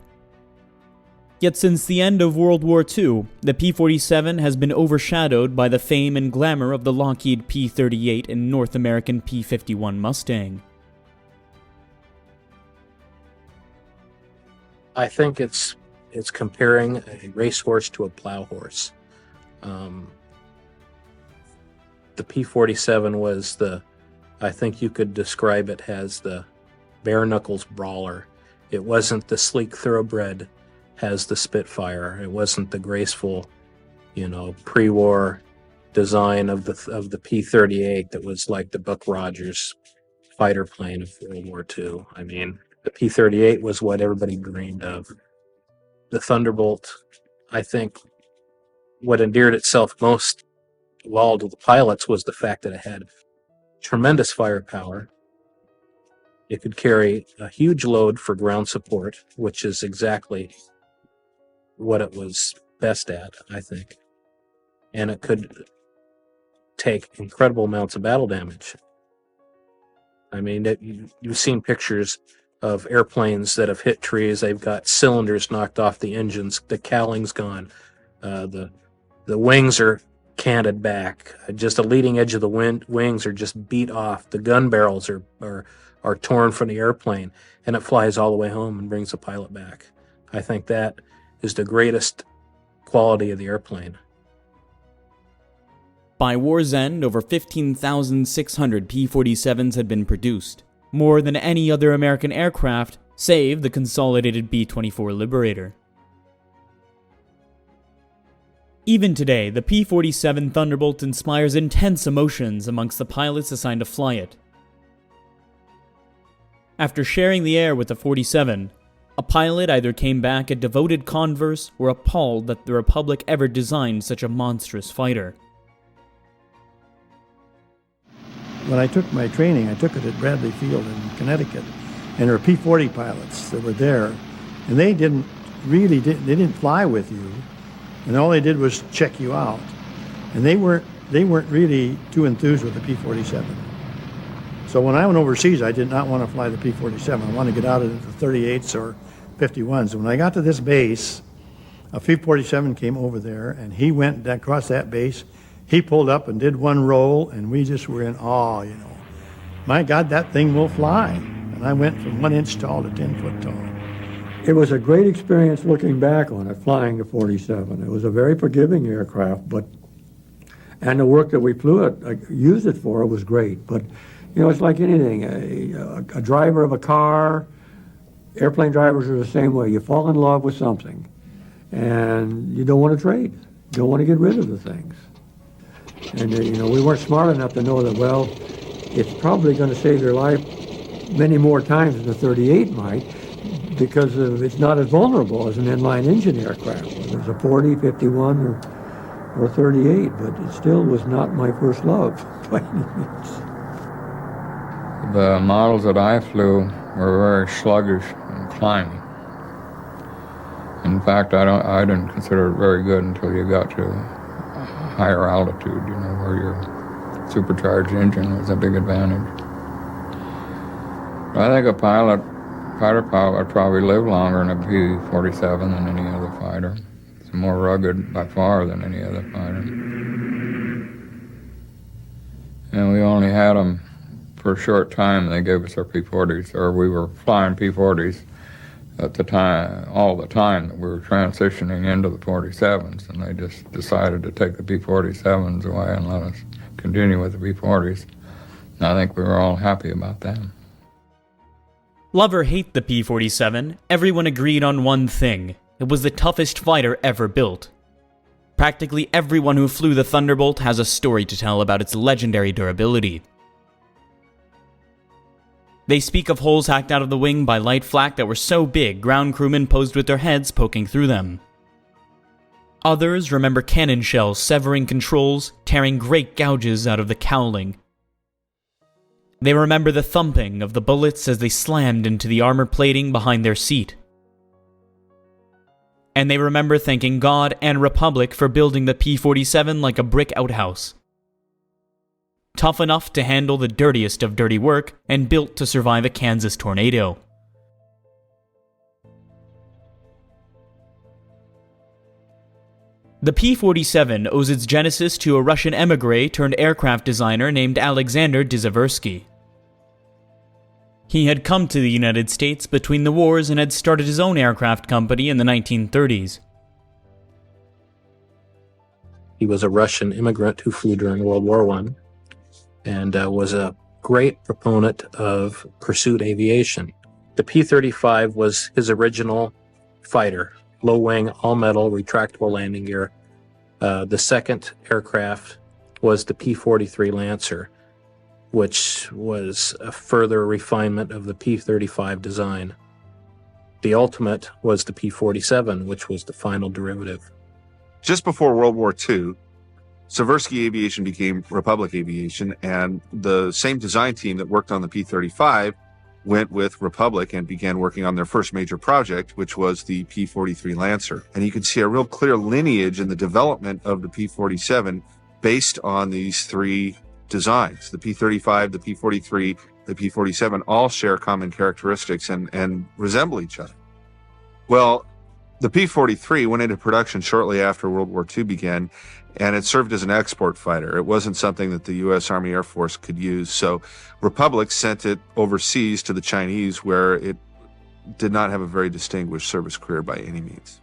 Yet since the end of World War II, the P-47 has been overshadowed by the fame and glamour of the Lockheed P-38 and North American P-51 Mustang. I think it's comparing a racehorse to a plow horse. The P-47 was I think you could describe it as the bare knuckles brawler. It wasn't the sleek thoroughbred as the Spitfire. It wasn't the graceful, pre-war design of the P-38 that was like the Buck Rogers fighter plane of World War II. I mean, the P-38 was what everybody dreamed of. The Thunderbolt, I think, what endeared itself most of all to the pilots was the fact that it had tremendous firepower. It could carry a huge load for ground support, which is exactly what it was best at, I think. And it could take incredible amounts of battle damage. I mean, you've seen pictures of airplanes that have hit trees. They've got cylinders knocked off the engines. The cowling's gone. The wings are canted back. Just the leading edge of the wings are just beat off. The gun barrels are torn from the airplane, and it flies all the way home and brings the pilot back. I think that is the greatest quality of the airplane. By war's end, over 15,600 P-47s had been produced, more than any other American aircraft, save the consolidated B-24 Liberator. Even today, the P-47 Thunderbolt inspires intense emotions amongst the pilots assigned to fly it. After sharing the air with the 47, a pilot either came back a devoted converse or appalled that the Republic ever designed such a monstrous fighter. When I took my training, I took it at Bradley Field in Connecticut, and there were P-40 pilots that were there, and they didn't fly with you, and all they did was check you out, and they weren't really too enthused with the P-47. So when I went overseas, I did not want to fly the P-47. I wanted to get out of the 38s or 51s. When I got to this base, a P-47 came over there, and he went across that base. He pulled up and did one roll, and we just were in awe, My God, that thing will fly. And I went from 1 inch tall to 10 foot tall. It was a great experience looking back on it, flying the 47. It was a very forgiving aircraft, and the work that we flew it, used it for, was great. But, it's like anything. A driver of a car, airplane drivers are the same way. You fall in love with something, and you don't want to trade. You don't want to get rid of the things. And, we weren't smart enough to know that, well, it's probably going to save your life many more times than the 38 might, because it's not as vulnerable as an inline engine aircraft, whether it's a 40, 51, or 38, but it still was not my first love by any means. The models that I flew were very sluggish in climbing. In fact, I didn't consider it very good until you got to higher altitude, where your supercharged engine was a big advantage. I think a fighter pilot would probably live longer in a P-47 than any other fighter. It's more rugged by far than any other fighter. And we only had them for a short time. They gave us our P-40s, or we were flying P-40s at the time, all the time that we were transitioning into the 47s, and they just decided to take the P-47s away and let us continue with the P-40s. And I think we were all happy about that. Love or hate the P-47, everyone agreed on one thing. It was the toughest fighter ever built. Practically everyone who flew the Thunderbolt has a story to tell about its legendary durability. They speak of holes hacked out of the wing by light flak that were so big ground crewmen posed with their heads poking through them. Others remember cannon shells severing controls, tearing great gouges out of the cowling. They remember the thumping of the bullets as they slammed into the armor plating behind their seat. And they remember thanking God and Republic for building the P-47 like a brick outhouse. Tough enough to handle the dirtiest of dirty work, and built to survive a Kansas tornado. The P-47 owes its genesis to a Russian émigré turned aircraft designer named Alexander Dziaversky. He had come to the United States between the wars and had started his own aircraft company in the 1930s. He was a Russian immigrant who flew during World War I and was a great proponent of pursuit aviation. The P-35 was his original fighter, low-wing, all-metal, retractable landing gear. The second aircraft was the P-43 Lancer, which was a further refinement of the P-35 design. The ultimate was the P-47, which was the final derivative. Just before World War II, Dziaversky Aviation became Republic Aviation, and the same design team that worked on the P-35 went with Republic and began working on their first major project, which was the P-43 Lancer. And you can see a real clear lineage in the development of the P-47 based on these three designs. The P-35, the P-43, the P-47 all share common characteristics and resemble each other. Well, the P-43 went into production shortly after World War II began, and it served as an export fighter. It wasn't something that the U.S. Army Air Force could use, so Republic sent it overseas to the Chinese, where it did not have a very distinguished service career by any means.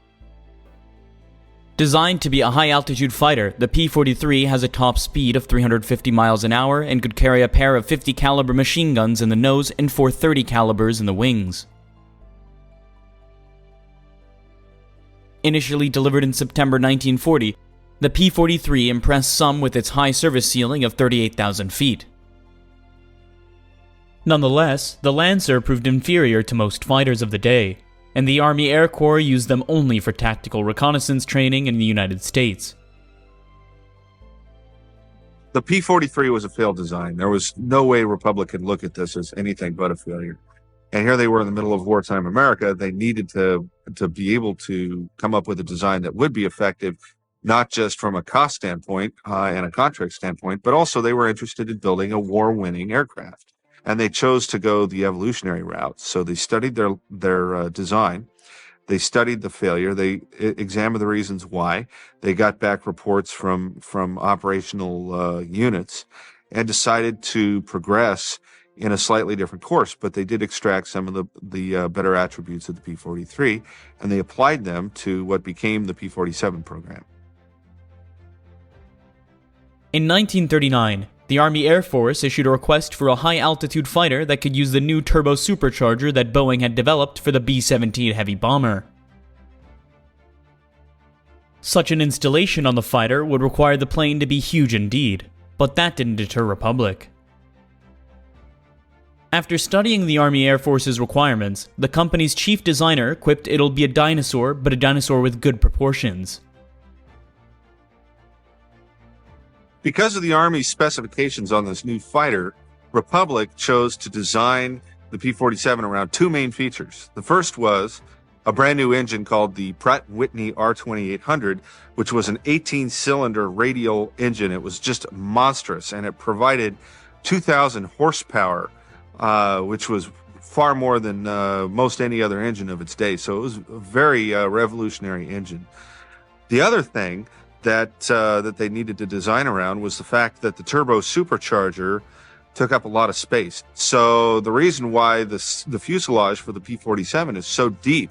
Designed to be a high-altitude fighter, the P-43 has a top speed of 350 miles an hour and could carry a pair of 50 caliber machine guns in the nose and 430 calibers in the wings. Initially delivered in September 1940, the P-43 impressed some with its high service ceiling of 38,000 feet. Nonetheless, the Lancer proved inferior to most fighters of the day, and the Army Air Corps used them only for tactical reconnaissance training in the United States. The P-43 was a failed design. There was no way Republic could look at this as anything but a failure. And here they were in the middle of wartime America. They needed to be able to come up with a design that would be effective, not just from a cost standpoint and a contract standpoint, but also they were interested in building a war-winning aircraft. And they chose to go the evolutionary route. So they studied their design. They studied the failure. They examined the reasons why. They got back reports from operational units and decided to progress in a slightly different course, but they did extract some of the better attributes of the P-43, and they applied them to what became the P-47 program. In 1939, the Army Air Force issued a request for a high-altitude fighter that could use the new turbosupercharger that Boeing had developed for the B-17 heavy bomber. Such an installation on the fighter would require the plane to be huge indeed, but that didn't deter Republic. After studying the Army Air Force's requirements, the company's chief designer quipped it'll be a dinosaur, but a dinosaur with good proportions. Because of the Army's specifications on this new fighter, Republic chose to design the P-47 around two main features. The first was a brand new engine called the Pratt Whitney R2800, which was an 18-cylinder radial engine. It was just monstrous, and it provided 2,000 horsepower, which was far more than most any other engine of its day. So it was a very revolutionary engine. The other thing that they needed to design around was the fact that the turbosupercharger took up a lot of space. So the reason why the fuselage for the P-47 is so deep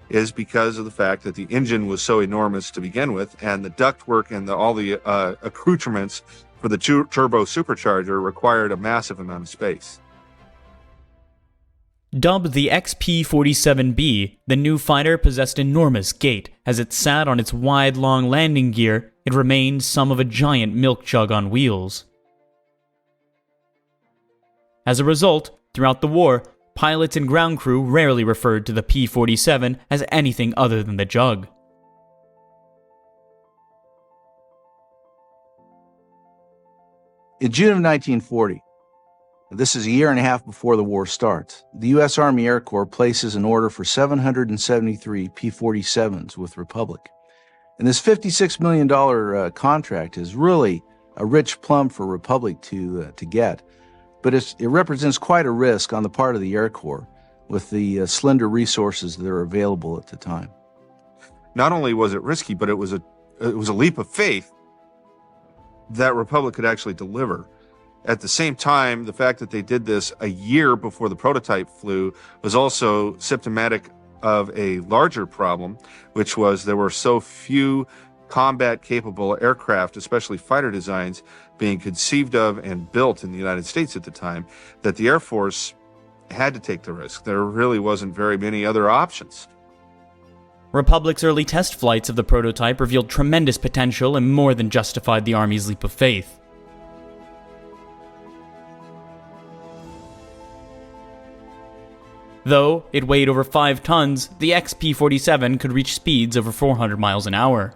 is because of the fact that the engine was so enormous to begin with, and the ductwork and all the accoutrements for the turbosupercharger required a massive amount of space. Dubbed the XP-47B, the new fighter possessed enormous gait. As it sat on its wide, long landing gear, it remained some of a giant milk jug on wheels. As a result, throughout the war, pilots and ground crew rarely referred to the P-47 as anything other than the jug. In June of 1940, this is a year and a half before the war starts, the U.S. Army Air Corps places an order for 773 P-47s with Republic. And this $56 million contract is really a rich plum for Republic to get, but it represents quite a risk on the part of the Air Corps with the slender resources that are available at the time. Not only was it risky, but it was it was a leap of faith that Republic could actually deliver. At the same time, the fact that they did this a year before the prototype flew was also symptomatic of a larger problem, which was there were so few combat-capable aircraft, especially fighter designs, being conceived of and built in the United States at the time, that the Air Force had to take the risk. There really wasn't very many other options. Republic's early test flights of the prototype revealed tremendous potential and more than justified the Army's leap of faith. Though it weighed over 5 tons, the XP-47 could reach speeds over 400 miles an hour.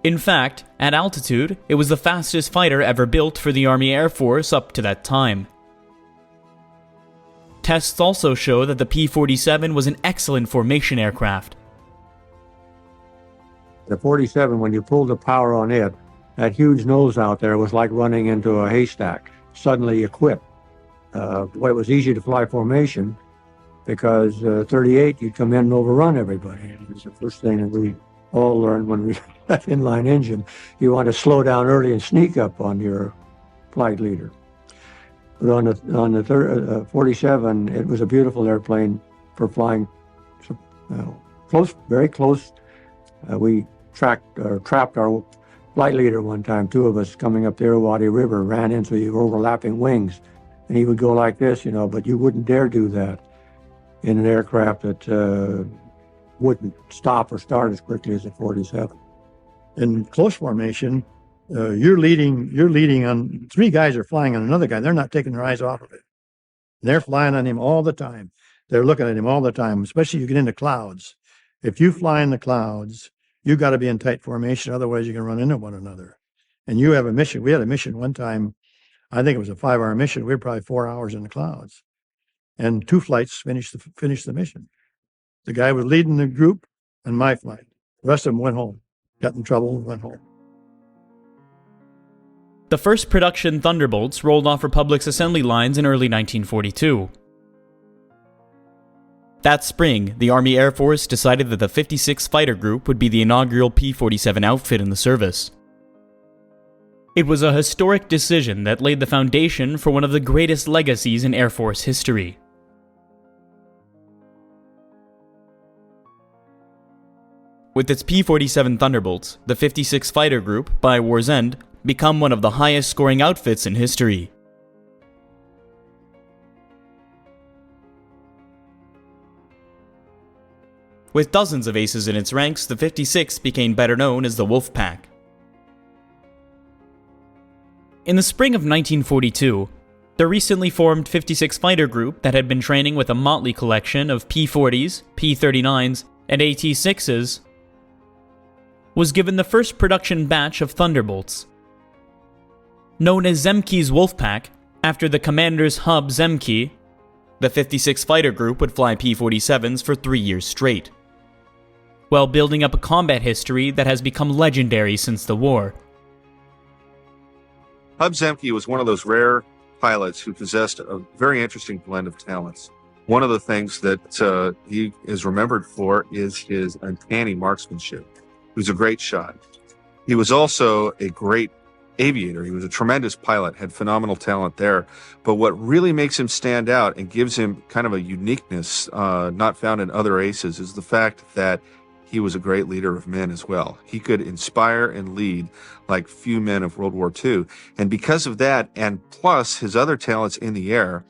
In fact, at altitude, it was the fastest fighter ever built for the Army Air Force up to that time. Tests also show that the P-47 was an excellent formation aircraft. The 47, when you pulled the power on it, that huge nose out there was like running into a haystack, suddenly equipped. It was easy to fly formation because 38, you'd come in and overrun everybody. It was the first thing that we all learned when we had inline engine. You want to slow down early and sneak up on your flight leader. But on the 47, it was a beautiful airplane for flying close, very close. We trapped our flight leader one time. 2 of us coming up the Irrawaddy River ran into the overlapping wings. And he would go like this, but you wouldn't dare do that in an aircraft that wouldn't stop or start as quickly as a 47. In close formation, you're leading on, 3 guys are flying on another guy. They're not taking their eyes off of it. They're flying on him all the time. They're looking at him all the time, especially you get into clouds. If you fly in the clouds, you got to be in tight formation, otherwise you can run into one another. And you have a mission. We had a mission one time, I think it was a 5-hour mission. We were probably 4 hours in the clouds. And 2 flights finished the mission. The guy was leading the group and my flight. The rest of them went home, got in trouble and went home. The first production Thunderbolts rolled off Republic's assembly lines in early 1942. That spring, the Army Air Force decided that the 56th Fighter Group would be the inaugural P-47 outfit in the service. It was a historic decision that laid the foundation for one of the greatest legacies in Air Force history. With its P-47 Thunderbolts, the 56th Fighter Group, by war's end, become one of the highest scoring outfits in history. With dozens of aces in its ranks, the 56th became better known as the Wolf Pack. In the spring of 1942, the recently formed 56 Fighter Group that had been training with a motley collection of P-40s, P-39s, and AT-6s was given the first production batch of Thunderbolts. Known as Zemke's Wolfpack, after the commander's hub Zemke, the 56 Fighter Group would fly P-47s for 3 years straight, while building up a combat history that has become legendary since the war. Hub Zemke was one of those rare pilots who possessed a very interesting blend of talents. One of the things that he is remembered for is his uncanny marksmanship. He was a great shot. He was also a great aviator. He was a tremendous pilot, had phenomenal talent there. But what really makes him stand out and gives him kind of a uniqueness not found in other aces is the fact that he was a great leader of men as well. He could inspire and lead like few men of World War II. And because of that, and plus his other talents in the air,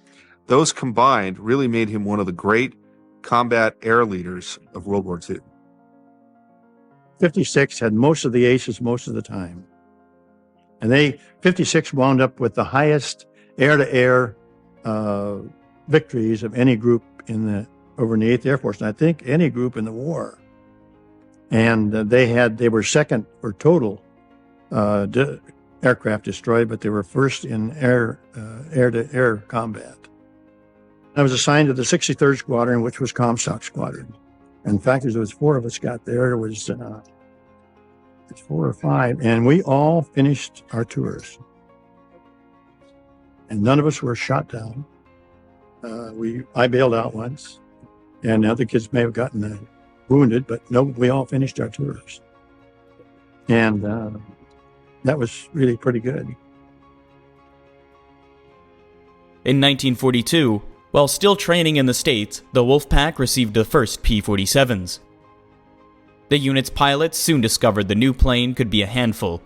those combined really made him one of the great combat air leaders of World War II. 56 had most of the aces most of the time. And 56 wound up with the highest air-to-air victories of any group over in the 8th Air Force, and I think any group in the war. And they were second for total aircraft destroyed, but they were first in air-to-air combat. I was assigned to the 63rd Squadron, which was Comstock Squadron. In fact, there was 4 of us got there. There was 4 or 5, and we all finished our tours. And none of us were shot down. I bailed out once, and the other kids may have gotten wounded, but no, we all finished our tours. And that was really pretty good. In 1942, while still training in the States, the Wolfpack received the first P-47s. The unit's pilots soon discovered the new plane could be a handful.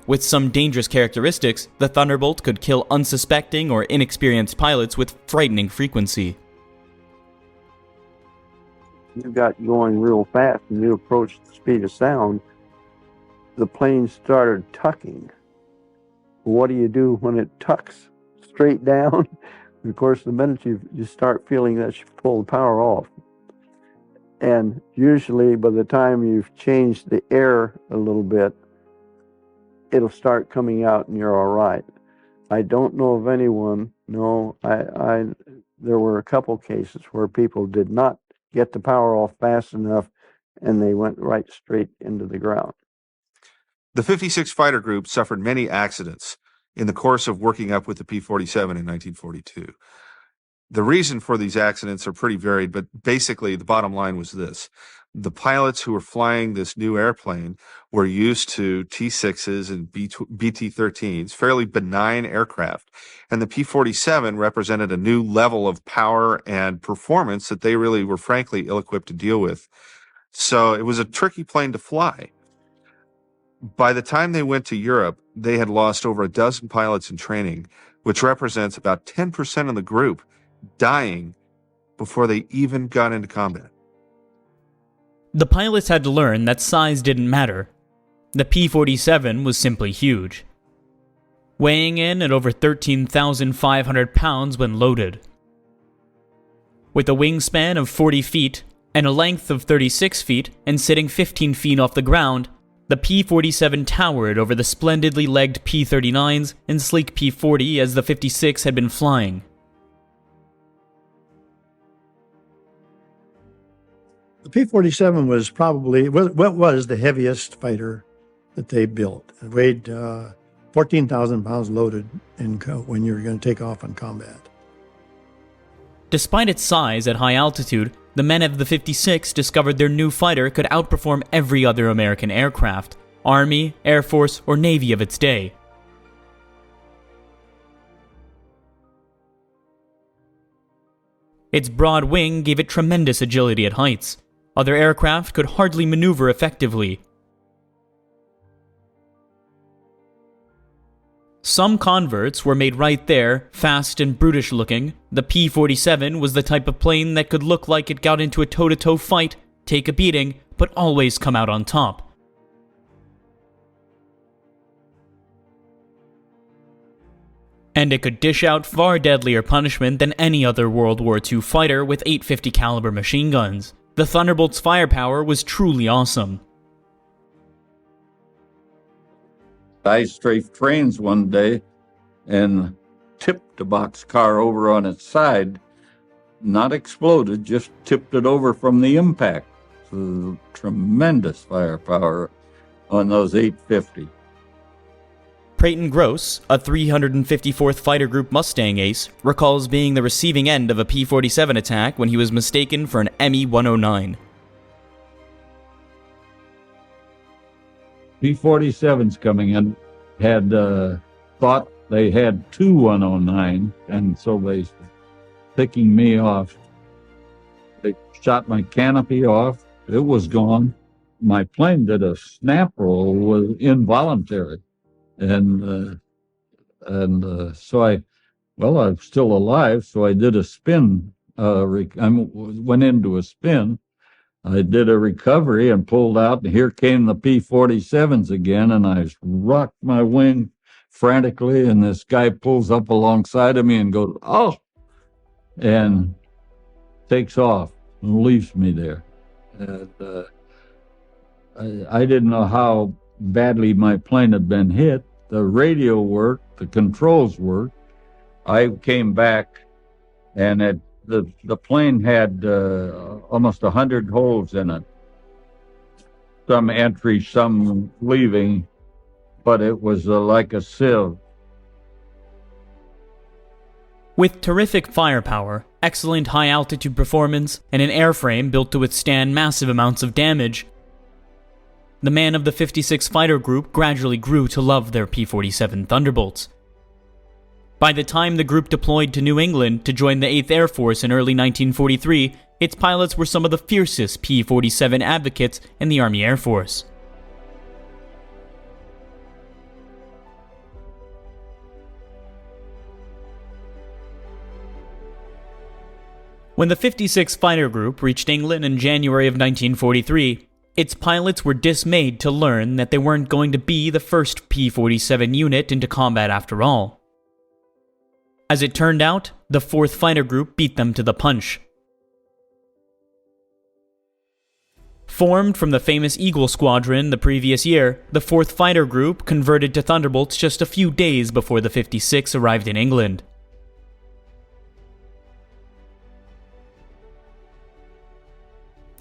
With some dangerous characteristics, the Thunderbolt could kill unsuspecting or inexperienced pilots with frightening frequency. You got going real fast and you approach the speed of sound, the plane started tucking. What do you do when it tucks straight down? Of course, the minute you start feeling that, you pull the power off. And usually by the time you've changed the air a little bit, it'll start coming out and you're all right. I don't know of anyone, there were a couple cases where people did not get the power off fast enough and they went right straight into the ground. The 56 Fighter Group suffered many accidents in the course of working up with the P-47 in 1942. The reason for these accidents are pretty varied, but basically the bottom line was this. The pilots who were flying this new airplane were used to T-6s and BT-13s, fairly benign aircraft, and the P-47 represented a new level of power and performance that they really were frankly ill-equipped to deal with. So it was a tricky plane to fly. By the time they went to Europe, they had lost over a dozen pilots in training, which represents about 10% of the group dying before they even got into combat. The pilots had to learn that size didn't matter. The P-47 was simply huge, weighing in at over 13,500 pounds when loaded. With a wingspan of 40 feet and a length of 36 feet and sitting 15 feet off the ground, the P-47 towered over the splendidly legged P-39s and sleek P-40 as the 56 had been flying. The P-47 was probably what was the heaviest fighter that they built. It weighed 14,000 pounds loaded when you were going to take off on combat. Despite its size at high altitude, the men of the 56 discovered their new fighter could outperform every other American aircraft, Army, Air Force, or Navy of its day. Its broad wing gave it tremendous agility at heights. Other aircraft could hardly maneuver effectively. Some converts were made right there, fast and brutish looking. The P-47 was the type of plane that could look like it got into a toe-to-toe fight, take a beating, but always come out on top. And it could dish out far deadlier punishment than any other World War II fighter with 850 caliber machine guns. The Thunderbolt's firepower was truly awesome. I strafed trains one day and tipped a boxcar over on its side. Not exploded, just tipped it over from the impact. So tremendous firepower on those 850. Pratt Gross, a 354th Fighter Group Mustang ace, recalls being the receiving end of a P-47 attack when he was mistaken for an Me-109. P-47s coming in had thought they had two 109, and so they picking me off. They shot my canopy off. It was gone. My plane did a snap roll, was involuntary, and so I'm still alive. So I did a spin. I went into a spin. I did a recovery and pulled out, and here came the P-47s again, and I rocked my wing frantically, and this guy pulls up alongside of me and goes, "Oh!" and takes off and leaves me there. And I didn't know how badly my plane had been hit. The radio worked, the controls worked. I came back, and the plane had almost 100 holes in it. Some entry, some leaving, but it was like a sieve. With terrific firepower, excellent high-altitude performance, and an airframe built to withstand massive amounts of damage, the men of the 56 Fighter Group gradually grew to love their P-47 Thunderbolts. By the time the group deployed to New England to join the 8th Air Force in early 1943, its pilots were some of the fiercest P-47 advocates in the Army Air Force. When the 56 Fighter Group reached England in January of 1943, its pilots were dismayed to learn that they weren't going to be the first P-47 unit into combat after all. As it turned out, the 4th Fighter Group beat them to the punch. Formed from the famous Eagle Squadron the previous year, the 4th Fighter Group converted to Thunderbolts just a few days before the 56 arrived in England.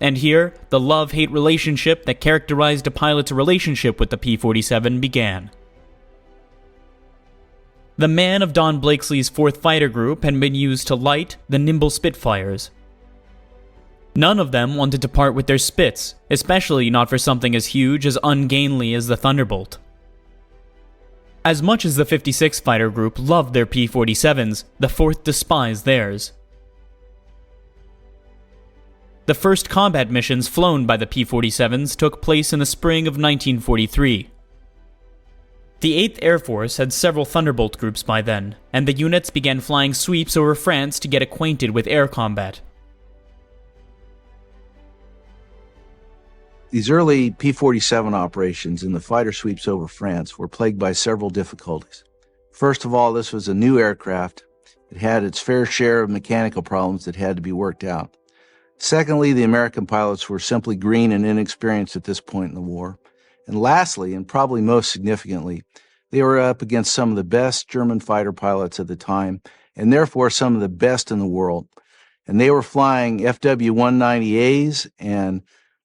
And here, the love-hate relationship that characterized a pilot's relationship with the P-47 began. The man of Don Blakesley's 4th Fighter Group had been used to light the nimble Spitfires. None of them wanted to part with their Spits, especially not for something as huge as ungainly as the Thunderbolt. As much as the 56 Fighter Group loved their P-47s, the 4th despised theirs. The first combat missions flown by the P-47s took place in the spring of 1943. The 8th Air Force had several Thunderbolt groups by then, and the units began flying sweeps over France to get acquainted with air combat. These early P-47 operations in the fighter sweeps over France were plagued by several difficulties. First of all, this was a new aircraft. It had its fair share of mechanical problems that had to be worked out. Secondly, the American pilots were simply green and inexperienced at this point in the war. And lastly, and probably most significantly, they were up against some of the best German fighter pilots at the time, and therefore some of the best in the world. And they were flying FW-190As and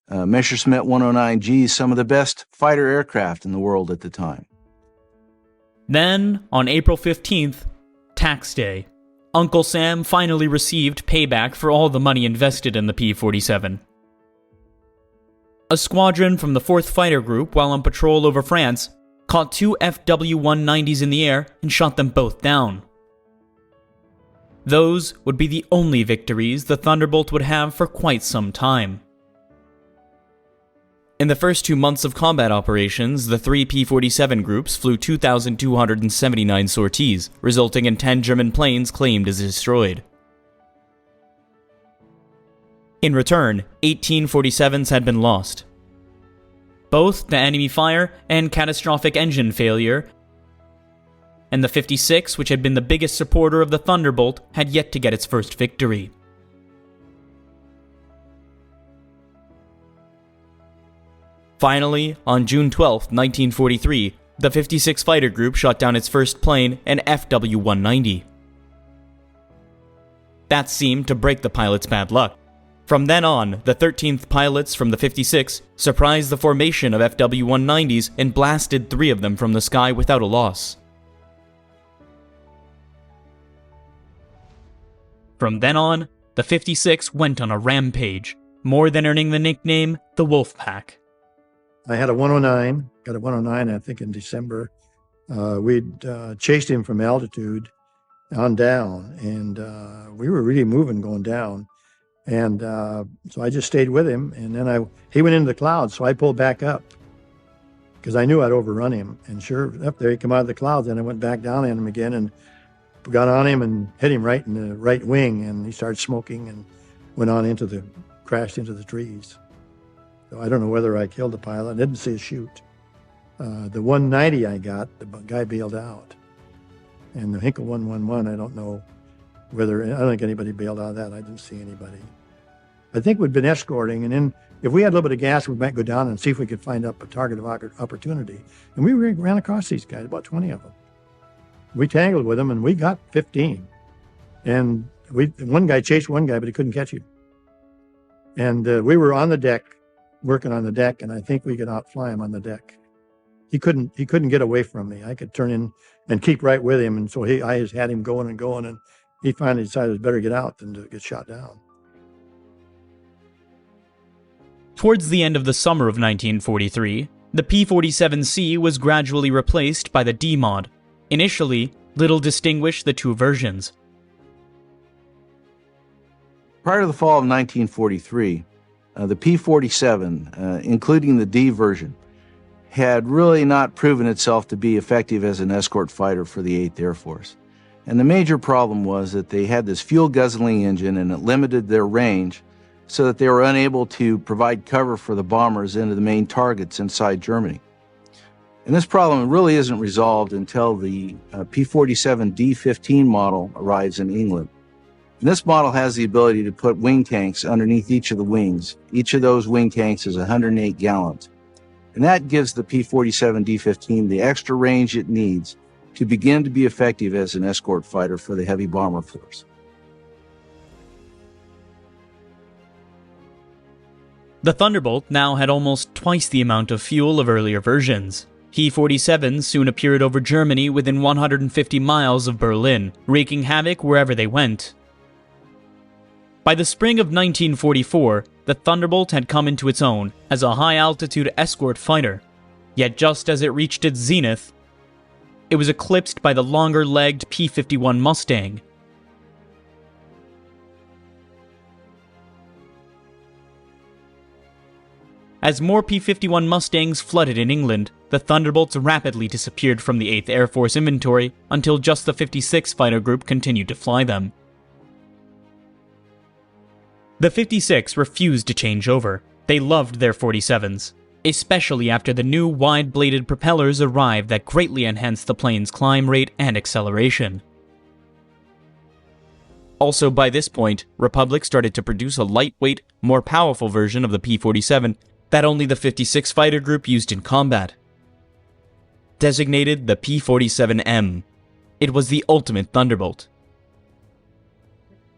Messerschmitt 109Gs, some of the best fighter aircraft in the world at the time. Then, on April 15th, Tax Day, Uncle Sam finally received payback for all the money invested in the P-47. A squadron from the 4th Fighter Group, while on patrol over France, caught 2 FW-190s in the air and shot them both down. Those would be the only victories the Thunderbolt would have for quite some time. In the first 2 months of combat operations, the 3 P-47 groups flew 2,279 sorties, resulting in 10 German planes claimed as destroyed. In return, 18 47s had been lost. Both to enemy fire and catastrophic engine failure, and the 56, which had been the biggest supporter of the Thunderbolt, had yet to get its first victory. Finally, on June 12, 1943, the 56 Fighter Group shot down its first plane, an FW-190. That seemed to break the pilot's bad luck. From then on, the 13th pilots from the 56 surprised the formation of FW-190s and blasted 3 of them from the sky without a loss. From then on, the 56 went on a rampage, more than earning the nickname the Wolfpack. I had a 109, got a 109, I think, in December. We'd chased him from altitude on down, and we were really moving going down. And so I just stayed with him, and then he went into the clouds, so I pulled back up because I knew I'd overrun him. And sure, up there he came out of the clouds, and I went back down on him again and got on him and hit him right in the right wing, and he started smoking and went on crashed into the trees. So I don't know whether I killed the pilot. I didn't see a shoot. The 190 I got, the guy bailed out. And the Hinkle 111, I don't know whether, I don't think anybody bailed out of that. I didn't see anybody. I think we'd been escorting, and then if we had a little bit of gas, we might go down and see if we could find up a target of opportunity. And we ran across these guys, about 20 of them. We tangled with them, and we got 15. And one guy chased one guy, but he couldn't catch him. And we were on the deck, working on the deck, and I think we could outfly him on the deck. He couldn't get away from me. I could turn in and keep right with him, and so I just had him going and going, and he finally decided it was better get out than to get shot down. Towards the end of the summer of 1943, the P-47C was gradually replaced by the D mod. Initially, little distinguished the two versions. Prior to the fall of 1943, the P-47, including the D version, had really not proven itself to be effective as an escort fighter for the 8th Air Force. And the major problem was that they had this fuel-guzzling engine and it limited their range so that they were unable to provide cover for the bombers into the main targets inside Germany. And this problem really isn't resolved until the P-47 D-15 model arrives in England. And this model has the ability to put wing tanks underneath each of the wings. Each of those wing tanks is 108 gallons. And that gives the P-47 D-15 the extra range it needs to begin to be effective as an escort fighter for the heavy bomber force. The Thunderbolt now had almost twice the amount of fuel of earlier versions. P-47s soon appeared over Germany within 150 miles of Berlin, wreaking havoc wherever they went. By the spring of 1944, the Thunderbolt had come into its own as a high-altitude escort fighter. Yet just as it reached its zenith, it was eclipsed by the longer-legged P-51 Mustang. As more P-51 Mustangs flooded in England, the Thunderbolts rapidly disappeared from the 8th Air Force inventory until just the 56 Fighter Group continued to fly them. The 56 refused to change over. They loved their 47s, especially after the new wide-bladed propellers arrived that greatly enhanced the plane's climb rate and acceleration. Also by this point, Republic started to produce a lightweight, more powerful version of the P-47 that only the 56 Fighter Group used in combat. Designated the P-47M, it was the ultimate Thunderbolt.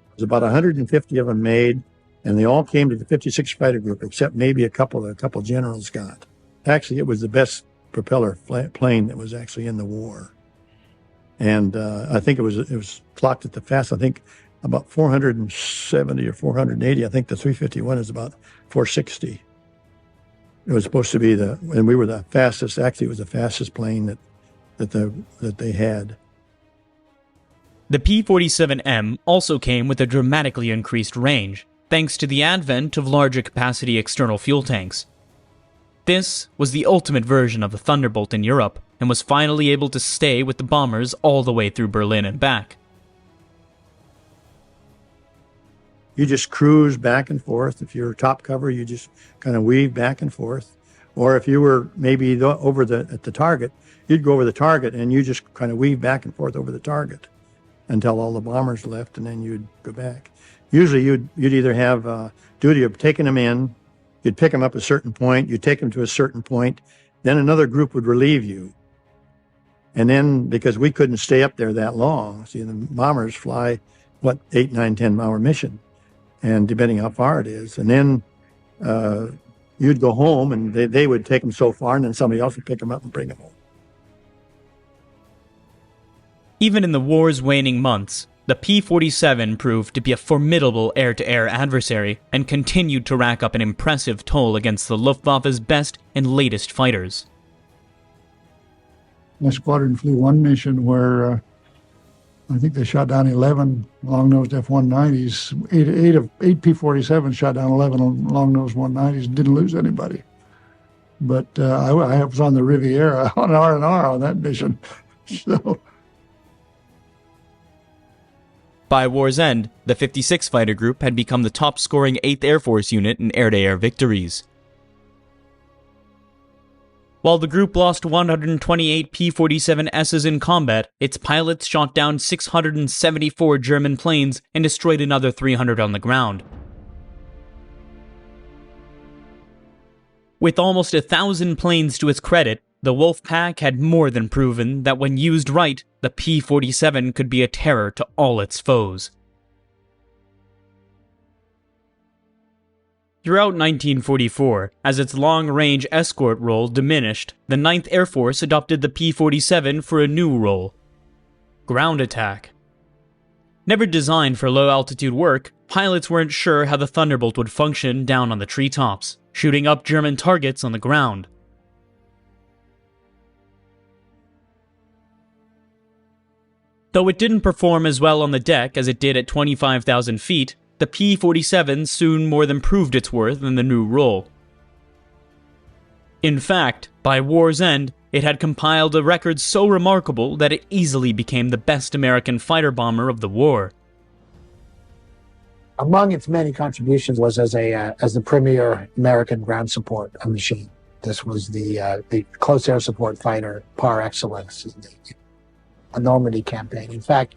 There's about 150 of them made, and they all came to the 56 Fighter Group, except maybe a couple generals got. Actually, it was the best propeller plane that was actually in the war. And I think it was clocked at the fast, I think about 470 or 480. I think the 351 is about 460. It was supposed to be and we were the fastest, actually it was the fastest plane that they had. The P-47M also came with a dramatically increased range, thanks to the advent of larger capacity external fuel tanks. This was the ultimate version of the Thunderbolt in Europe, and was finally able to stay with the bombers all the way through Berlin and back. You just cruise back and forth. If you're top cover, you just kind of weave back and forth. Or if you were maybe at the target, you'd go over the target and you just kind of weave back and forth over the target until all the bombers left, and then you'd go back. Usually you'd either have duty of taking them in, you'd pick them up at a certain point, you'd take them to a certain point, then another group would relieve you. And then, because we couldn't stay up there that long, see, the bombers fly, 8, 9, 10-hour mission, and depending how far it is. And then you'd go home, and they would take them so far, and then somebody else would pick them up and bring them home. Even in the war's waning months, the P-47 proved to be a formidable air-to-air adversary and continued to rack up an impressive toll against the Luftwaffe's best and latest fighters. My squadron flew one mission where I think they shot down 11 long-nosed F-190s. Eight P-47s shot down 11 long-nosed 190s and didn't lose anybody. But I was on the Riviera on R&R on that mission. So. By war's end, the 56 Fighter Group had become the top-scoring 8th Air Force unit in air-to-air victories. While the group lost 128 P-47Ss in combat, its pilots shot down 674 German planes and destroyed another 300 on the ground. With almost 1,000 planes to its credit, the Wolf Pack had more than proven that when used right, the P-47 could be a terror to all its foes. Throughout 1944, as its long-range escort role diminished, the 9th Air Force adopted the P-47 for a new role: ground attack. Never designed for low-altitude work, pilots weren't sure how the Thunderbolt would function down on the treetops, shooting up German targets on the ground. Though it didn't perform as well on the deck as it did at 25,000 feet, the P-47 soon more than proved its worth in the new role. In fact, by war's end, it had compiled a record so remarkable that it easily became the best American fighter bomber of the war. Among its many contributions was as the premier American ground support machine. This was the close air support fighter par excellence in the Normandy campaign. In fact,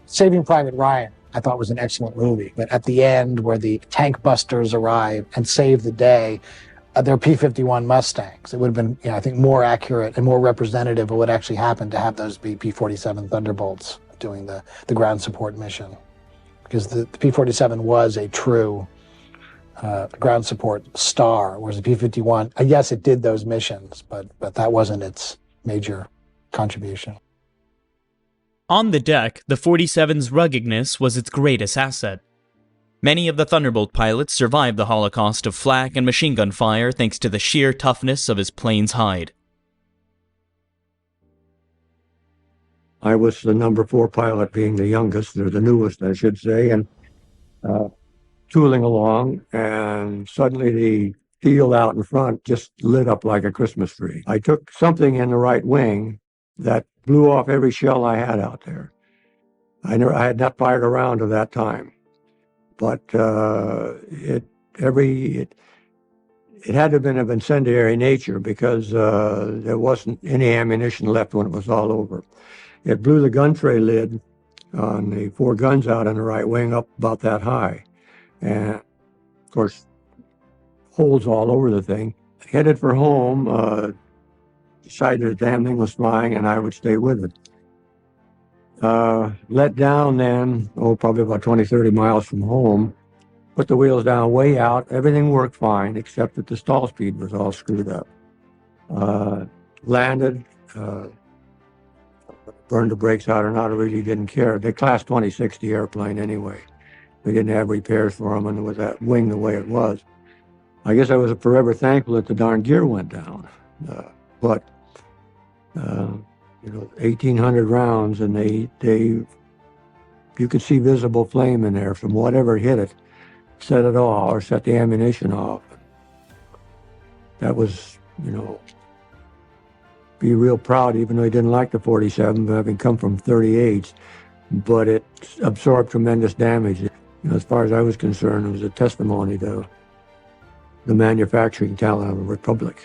Saving Private Ryan, I thought was an excellent movie, but at the end where the tank busters arrive and save the day, they're P-51 Mustangs. It would have been, I think, more accurate and more representative of what actually happened to have those be P-47 Thunderbolts doing the ground support mission. Because the P-47 was a true ground support star, whereas the P-51, yes, it did those missions, but that wasn't its major contribution. On the deck, the 47's ruggedness was its greatest asset. Many of the Thunderbolt pilots survived the holocaust of flak and machine gun fire thanks to the sheer toughness of his plane's hide. I was the number 4 pilot, being the youngest, or the newest, I should say, and tooling along, and suddenly the field out in front just lit up like a Christmas tree. I took something in the right wing that blew off every shell I had out there. I had not fired a round at that time, but it had to have been of incendiary nature because there wasn't any ammunition left when it was all over. It blew the gun tray lid on the 4 guns out in the right wing up about that high. And, of course, holes all over the thing. Headed for home, decided the damn thing was flying and I would stay with it. Let down then, probably about 20, 30 miles from home. Put the wheels down way out. Everything worked fine, except that the stall speed was all screwed up. Landed. Burned the brakes out or not, I really didn't care. They class 2060 airplane anyway. We didn't have repairs for them, and with that wing the way it was, I guess I was forever thankful that the darn gear went down. But 1,800 rounds, and you could see visible flame in there from whatever hit it, set it off or set the ammunition off. That was, be real proud, even though he didn't like the 47, having come from 38s, but it absorbed tremendous damage. As far as I was concerned, it was a testimony to the manufacturing talent of the Republic.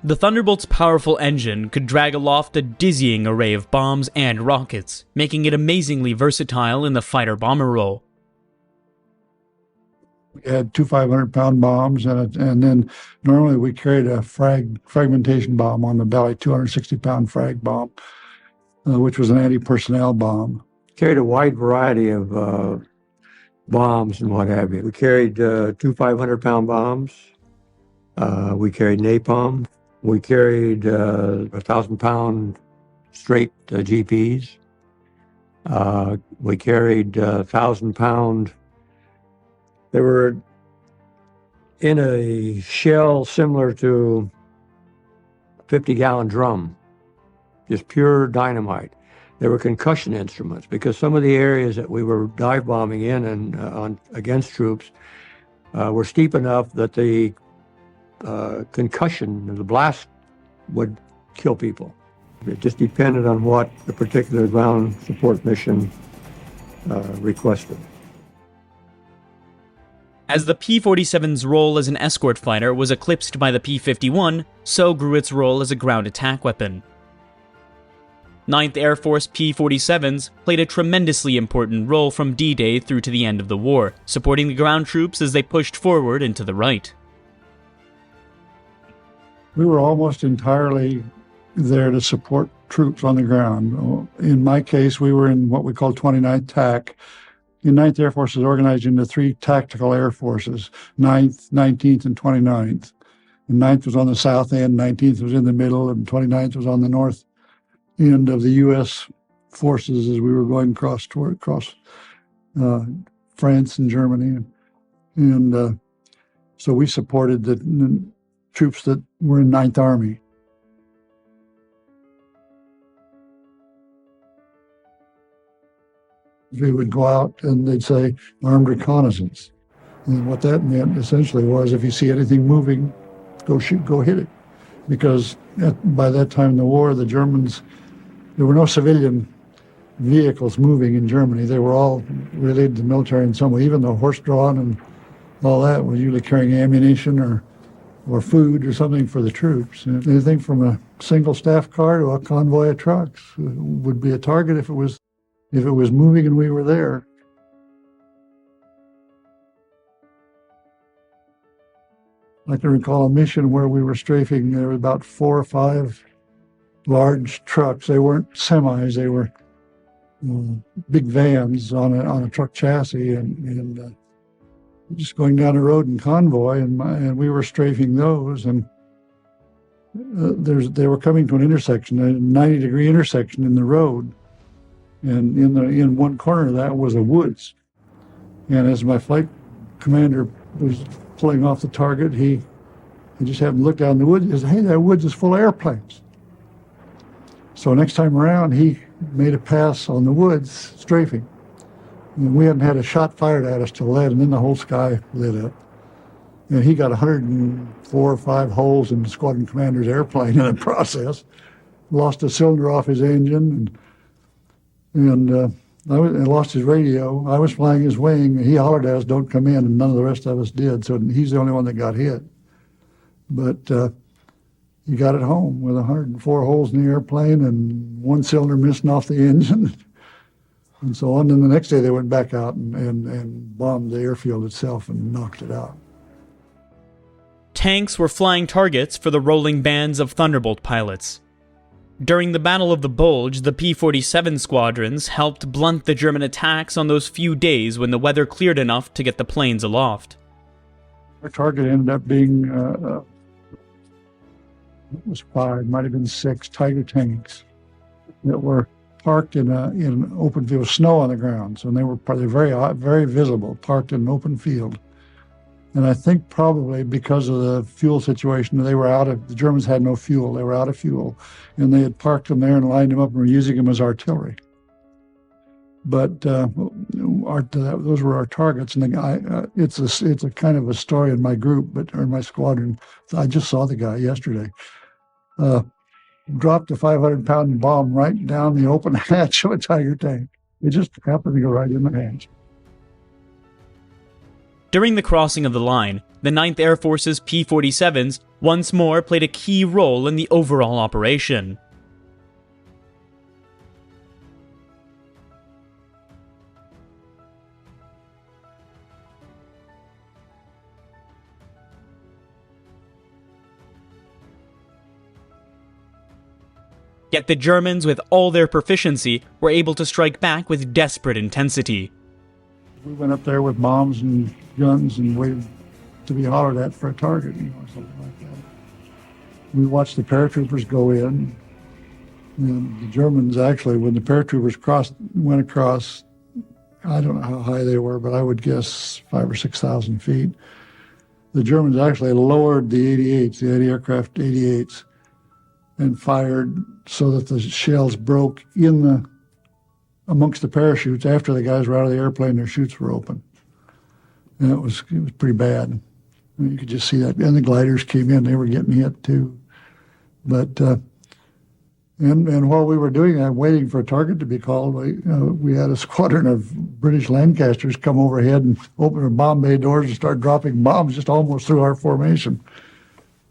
The Thunderbolt's powerful engine could drag aloft a dizzying array of bombs and rockets, making it amazingly versatile in the fighter-bomber role. We had 2 500-pound bombs, and then normally we carried a fragmentation bomb on the belly, 260-pound frag bomb, which was an anti-personnel bomb. Carried a wide variety of bombs and what have you. We carried 2 500-pound bombs. We carried napalm. We carried 1,000-pound straight GPs. We carried 1,000-pound. They were in a shell similar to a 50-gallon drum, just pure dynamite. They were concussion instruments because some of the areas that we were dive bombing in and against troops were steep enough that the concussion, the blast, would kill people. It just depended on what the particular ground support mission requested. As the P-47's role as an escort fighter was eclipsed by the P-51, so grew its role as a ground attack weapon. 9th Air Force P-47s played a tremendously important role from D-Day through to the end of the war, supporting the ground troops as they pushed forward and to the right. We were almost entirely there to support troops on the ground. In my case, we were in what we call 29th TAC. The 9th Air Force is organized into 3 tactical air forces, 9th, 19th, and 29th. The 9th was on the south end, 19th was in the middle, and 29th was on the north end of the U.S. forces as we were going across France and Germany. And So we supported the troops that were in Ninth Army. We would go out and they'd say armed reconnaissance. And what that meant essentially was if you see anything moving, go shoot, go hit it. Because by that time in the war, the Germans, there were no civilian vehicles moving in Germany. They were all related to the military in some way. Even the horse-drawn and all that was usually carrying ammunition or food or something for the troops. And anything from a single staff car to a convoy of trucks would be a target if it was moving and we were there. I can recall a mission where we were strafing. There were about 4 or 5 large trucks. They weren't semis. They were big vans on a truck chassis, and just going down the road in convoy, and we were strafing those. And they were coming to an intersection, a 90-degree intersection in the road, and in one corner of that was a woods. And as my flight commander was pulling off the target, he just happened to look down the woods and said, "Hey, that woods is full of airplanes." So next time around, he made a pass on the woods, strafing. And we hadn't had a shot fired at us till then, and then the whole sky lit up. And he got 104 or 5 holes in the squadron commander's airplane in the process. Lost a cylinder off his engine, and lost his radio. I was flying his wing, and he hollered at us, "Don't come in," and none of the rest of us did. So he's the only one that got hit. But he got it home with 104 holes in the airplane and 1 cylinder missing off the engine, and so on. And the next day they went back out and bombed the airfield itself and knocked it out. Tanks were flying targets for the rolling bands of Thunderbolt pilots. During the Battle of the Bulge, the P-47 squadrons helped blunt the German attacks on those few days when the weather cleared enough to get the planes aloft. Our target ended up being, it was 5, might have been 6 Tiger tanks that were parked in an open field with snow on the ground. So they were very visible, parked in an open field. And I think probably because of the fuel situation, the Germans had no fuel. They were out of fuel. And they had parked them there and lined them up and were using them as artillery. But those were our targets. And it's a kind of a story in my group, or in my squadron. I just saw the guy yesterday. Dropped a 500-pound bomb right down the open hatch of a Tiger tank. It just happened to go right in the hatch. During the crossing of the line, the 9th Air Force's P-47s once more played a key role in the overall operation. Yet the Germans, with all their proficiency, were able to strike back with desperate intensity. We went up there with bombs and guns and waited to be hollered at for a target, something like that. We watched the paratroopers go in, and the Germans actually, when the paratroopers went across, I don't know how high they were, but I would guess 5,000 or 6,000 feet. The Germans actually lowered the 88s, the anti-aircraft 88s, and fired so that the shells broke amongst the parachutes. After the guys were out of the airplane, their chutes were open. And it was pretty bad. You could just see that. And the gliders came in, they were getting hit too. But, and while we were doing that, waiting for a target to be called, we had a squadron of British Lancasters come overhead and open their bomb bay doors and start dropping bombs just almost through our formation.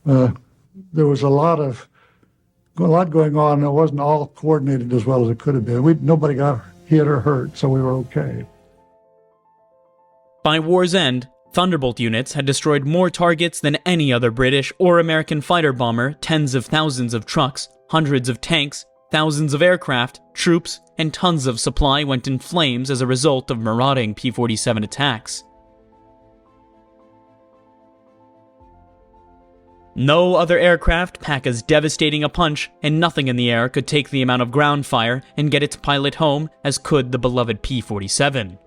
There was a lot going on. It wasn't all coordinated as well as it could have been. Nobody got hit or hurt, so we were okay. By war's end, Thunderbolt units had destroyed more targets than any other British or American fighter bomber. Tens of thousands of trucks, hundreds of tanks, thousands of aircraft, troops, and tons of supply went in flames as a result of marauding P-47 attacks. No other aircraft pack as devastating a punch, and nothing in the air could take the amount of ground fire and get its pilot home as could the beloved P-47.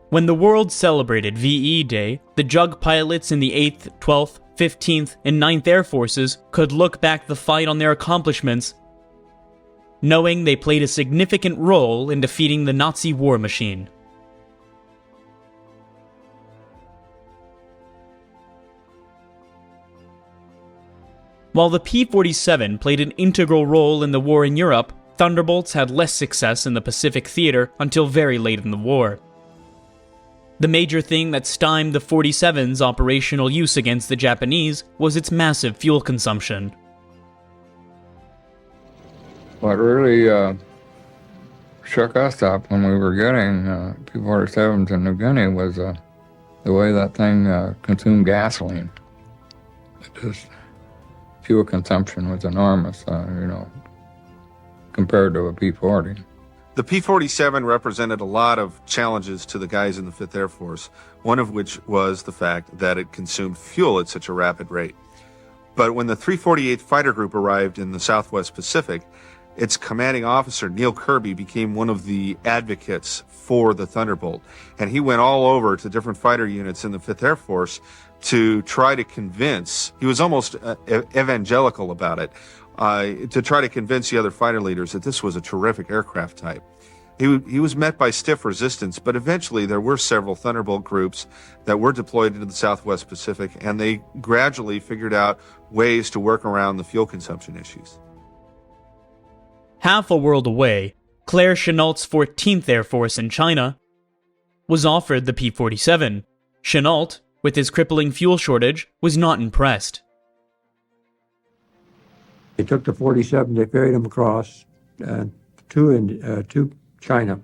When the world celebrated VE Day, the JUG pilots in the 8th, 12th, 15th, and 9th Air Forces could look back the fight on their accomplishments, knowing they played a significant role in defeating the Nazi war machine. While the P-47 played an integral role in the war in Europe, Thunderbolts had less success in the Pacific theater until very late in the war. The major thing that stymied the 47's operational use against the Japanese was its massive fuel consumption. What really shook us up when we were getting P-47 to New Guinea was the way that thing consumed gasoline. Fuel consumption was enormous, compared to a P-40. The P-47 represented a lot of challenges to the guys in the 5th Air Force, one of which was the fact that it consumed fuel at such a rapid rate. But when the 348th Fighter Group arrived in the Southwest Pacific, its commanding officer, Neil Kirby, became one of the advocates for the Thunderbolt. And he went all over to different fighter units in the 5th Air Force to try to convince, he was almost evangelical about it, to try to convince the other fighter leaders that this was a terrific aircraft type. He was met by stiff resistance, but eventually there were several Thunderbolt groups that were deployed into the Southwest Pacific, and they gradually figured out ways to work around the fuel consumption issues. Half a world away, Claire Chennault's 14th Air Force in China was offered the P-47. Chennault, with his crippling fuel shortage, was not impressed. They took the 47, they ferried them across to China.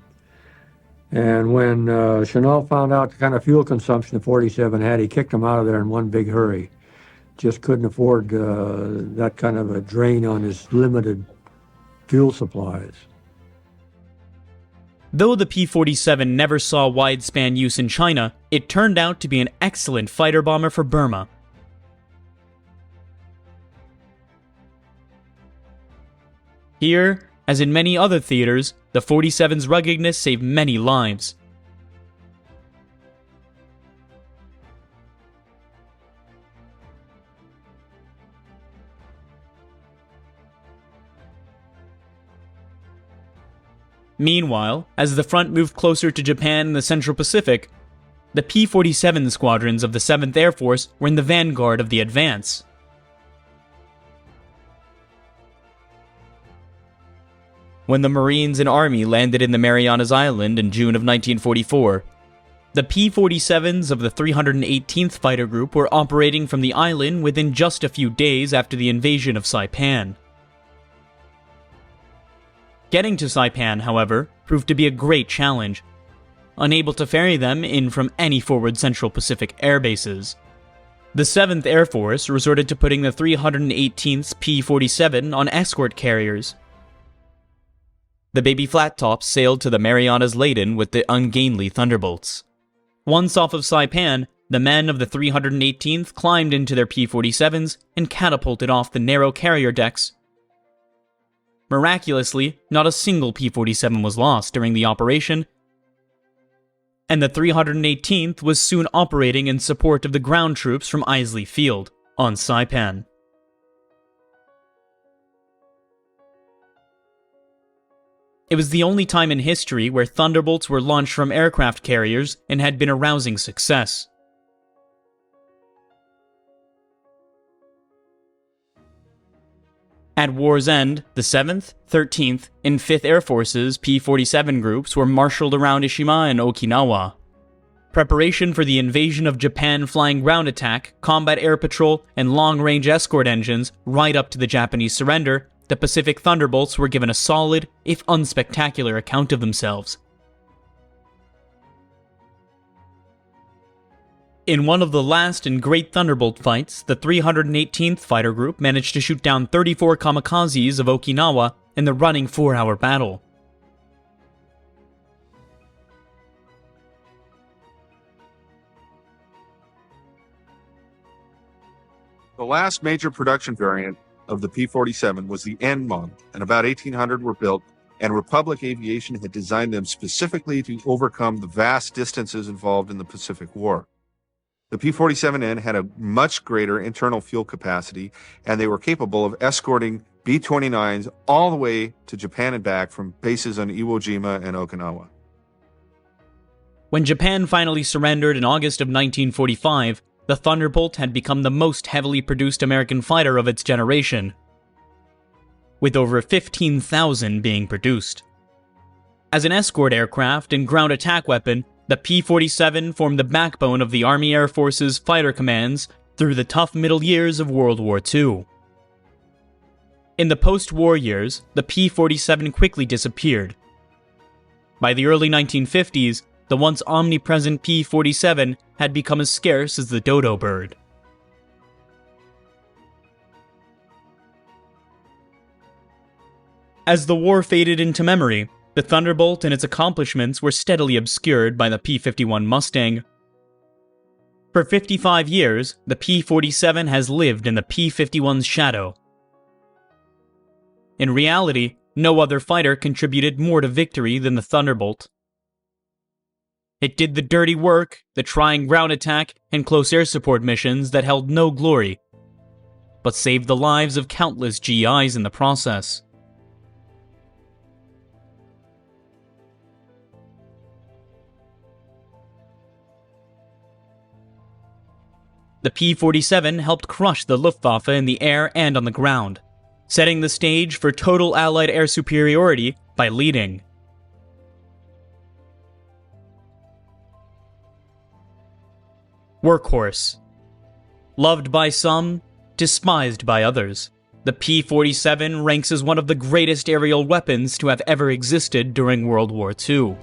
And when Chennault found out the kind of fuel consumption the 47 had, he kicked them out of there in one big hurry. Just couldn't afford that kind of a drain on his limited fuel supplies. Though the P-47 never saw wide-span use in China, it turned out to be an excellent fighter bomber for Burma. Here, as in many other theaters, the 47's ruggedness saved many lives. Meanwhile, as the front moved closer to Japan and the Central Pacific, the P-47 squadrons of the 7th Air Force were in the vanguard of the advance. When the Marines and Army landed in the Marianas Island in June of 1944, the P-47s of the 318th Fighter Group were operating from the island within just a few days after the invasion of Saipan. Getting to Saipan, however, proved to be a great challenge, unable to ferry them in from any forward Central Pacific air bases. The 7th Air Force resorted to putting the 318th P-47 on escort carriers. The baby flat tops sailed to the Marianas laden with the ungainly Thunderbolts. Once off of Saipan, the men of the 318th climbed into their P-47s and catapulted off the narrow carrier decks. Miraculously, not a single P-47 was lost during the operation, and the 318th was soon operating in support of the ground troops from Isley Field on Saipan. It was the only time in history where Thunderbolts were launched from aircraft carriers and had been a rousing success. At war's end, the 7th, 13th, and 5th Air Force's P-47 groups were marshaled around Ishima and Okinawa. Preparation for the invasion of Japan flying ground attack, combat air patrol, and long-range escort engines right up to the Japanese surrender, the Pacific Thunderbolts were given a solid, if unspectacular, account of themselves. In one of the last and great Thunderbolt fights, the 318th Fighter Group managed to shoot down 34 kamikazes of Okinawa in the running 4-hour battle. The last major production variant of the P-47 was the N model, and about 1,800 were built and Republic Aviation had designed them specifically to overcome the vast distances involved in the Pacific War. The P-47N had a much greater internal fuel capacity, and they were capable of escorting B-29s all the way to Japan and back from bases on Iwo Jima and Okinawa. When Japan finally surrendered in August of 1945, the Thunderbolt had become the most heavily produced American fighter of its generation, with over 15,000 being produced. As an escort aircraft and ground attack weapon, the P-47 formed the backbone of the Army Air Force's fighter commands through the tough middle years of World War II. In the post-war years, the P-47 quickly disappeared. By the early 1950s, the once omnipresent P-47 had become as scarce as the dodo bird. As the war faded into memory, the Thunderbolt and its accomplishments were steadily obscured by the P-51 Mustang. For 55 years, the P-47 has lived in the P-51's shadow. In reality, no other fighter contributed more to victory than the Thunderbolt. It did the dirty work, the trying ground attack and close air support missions that held no glory, but saved the lives of countless GIs in the process. The P-47 helped crush the Luftwaffe in the air and on the ground, setting the stage for total Allied air superiority by leading. Workhorse. Loved by some, despised by others, the P-47 ranks as one of the greatest aerial weapons to have ever existed during World War II.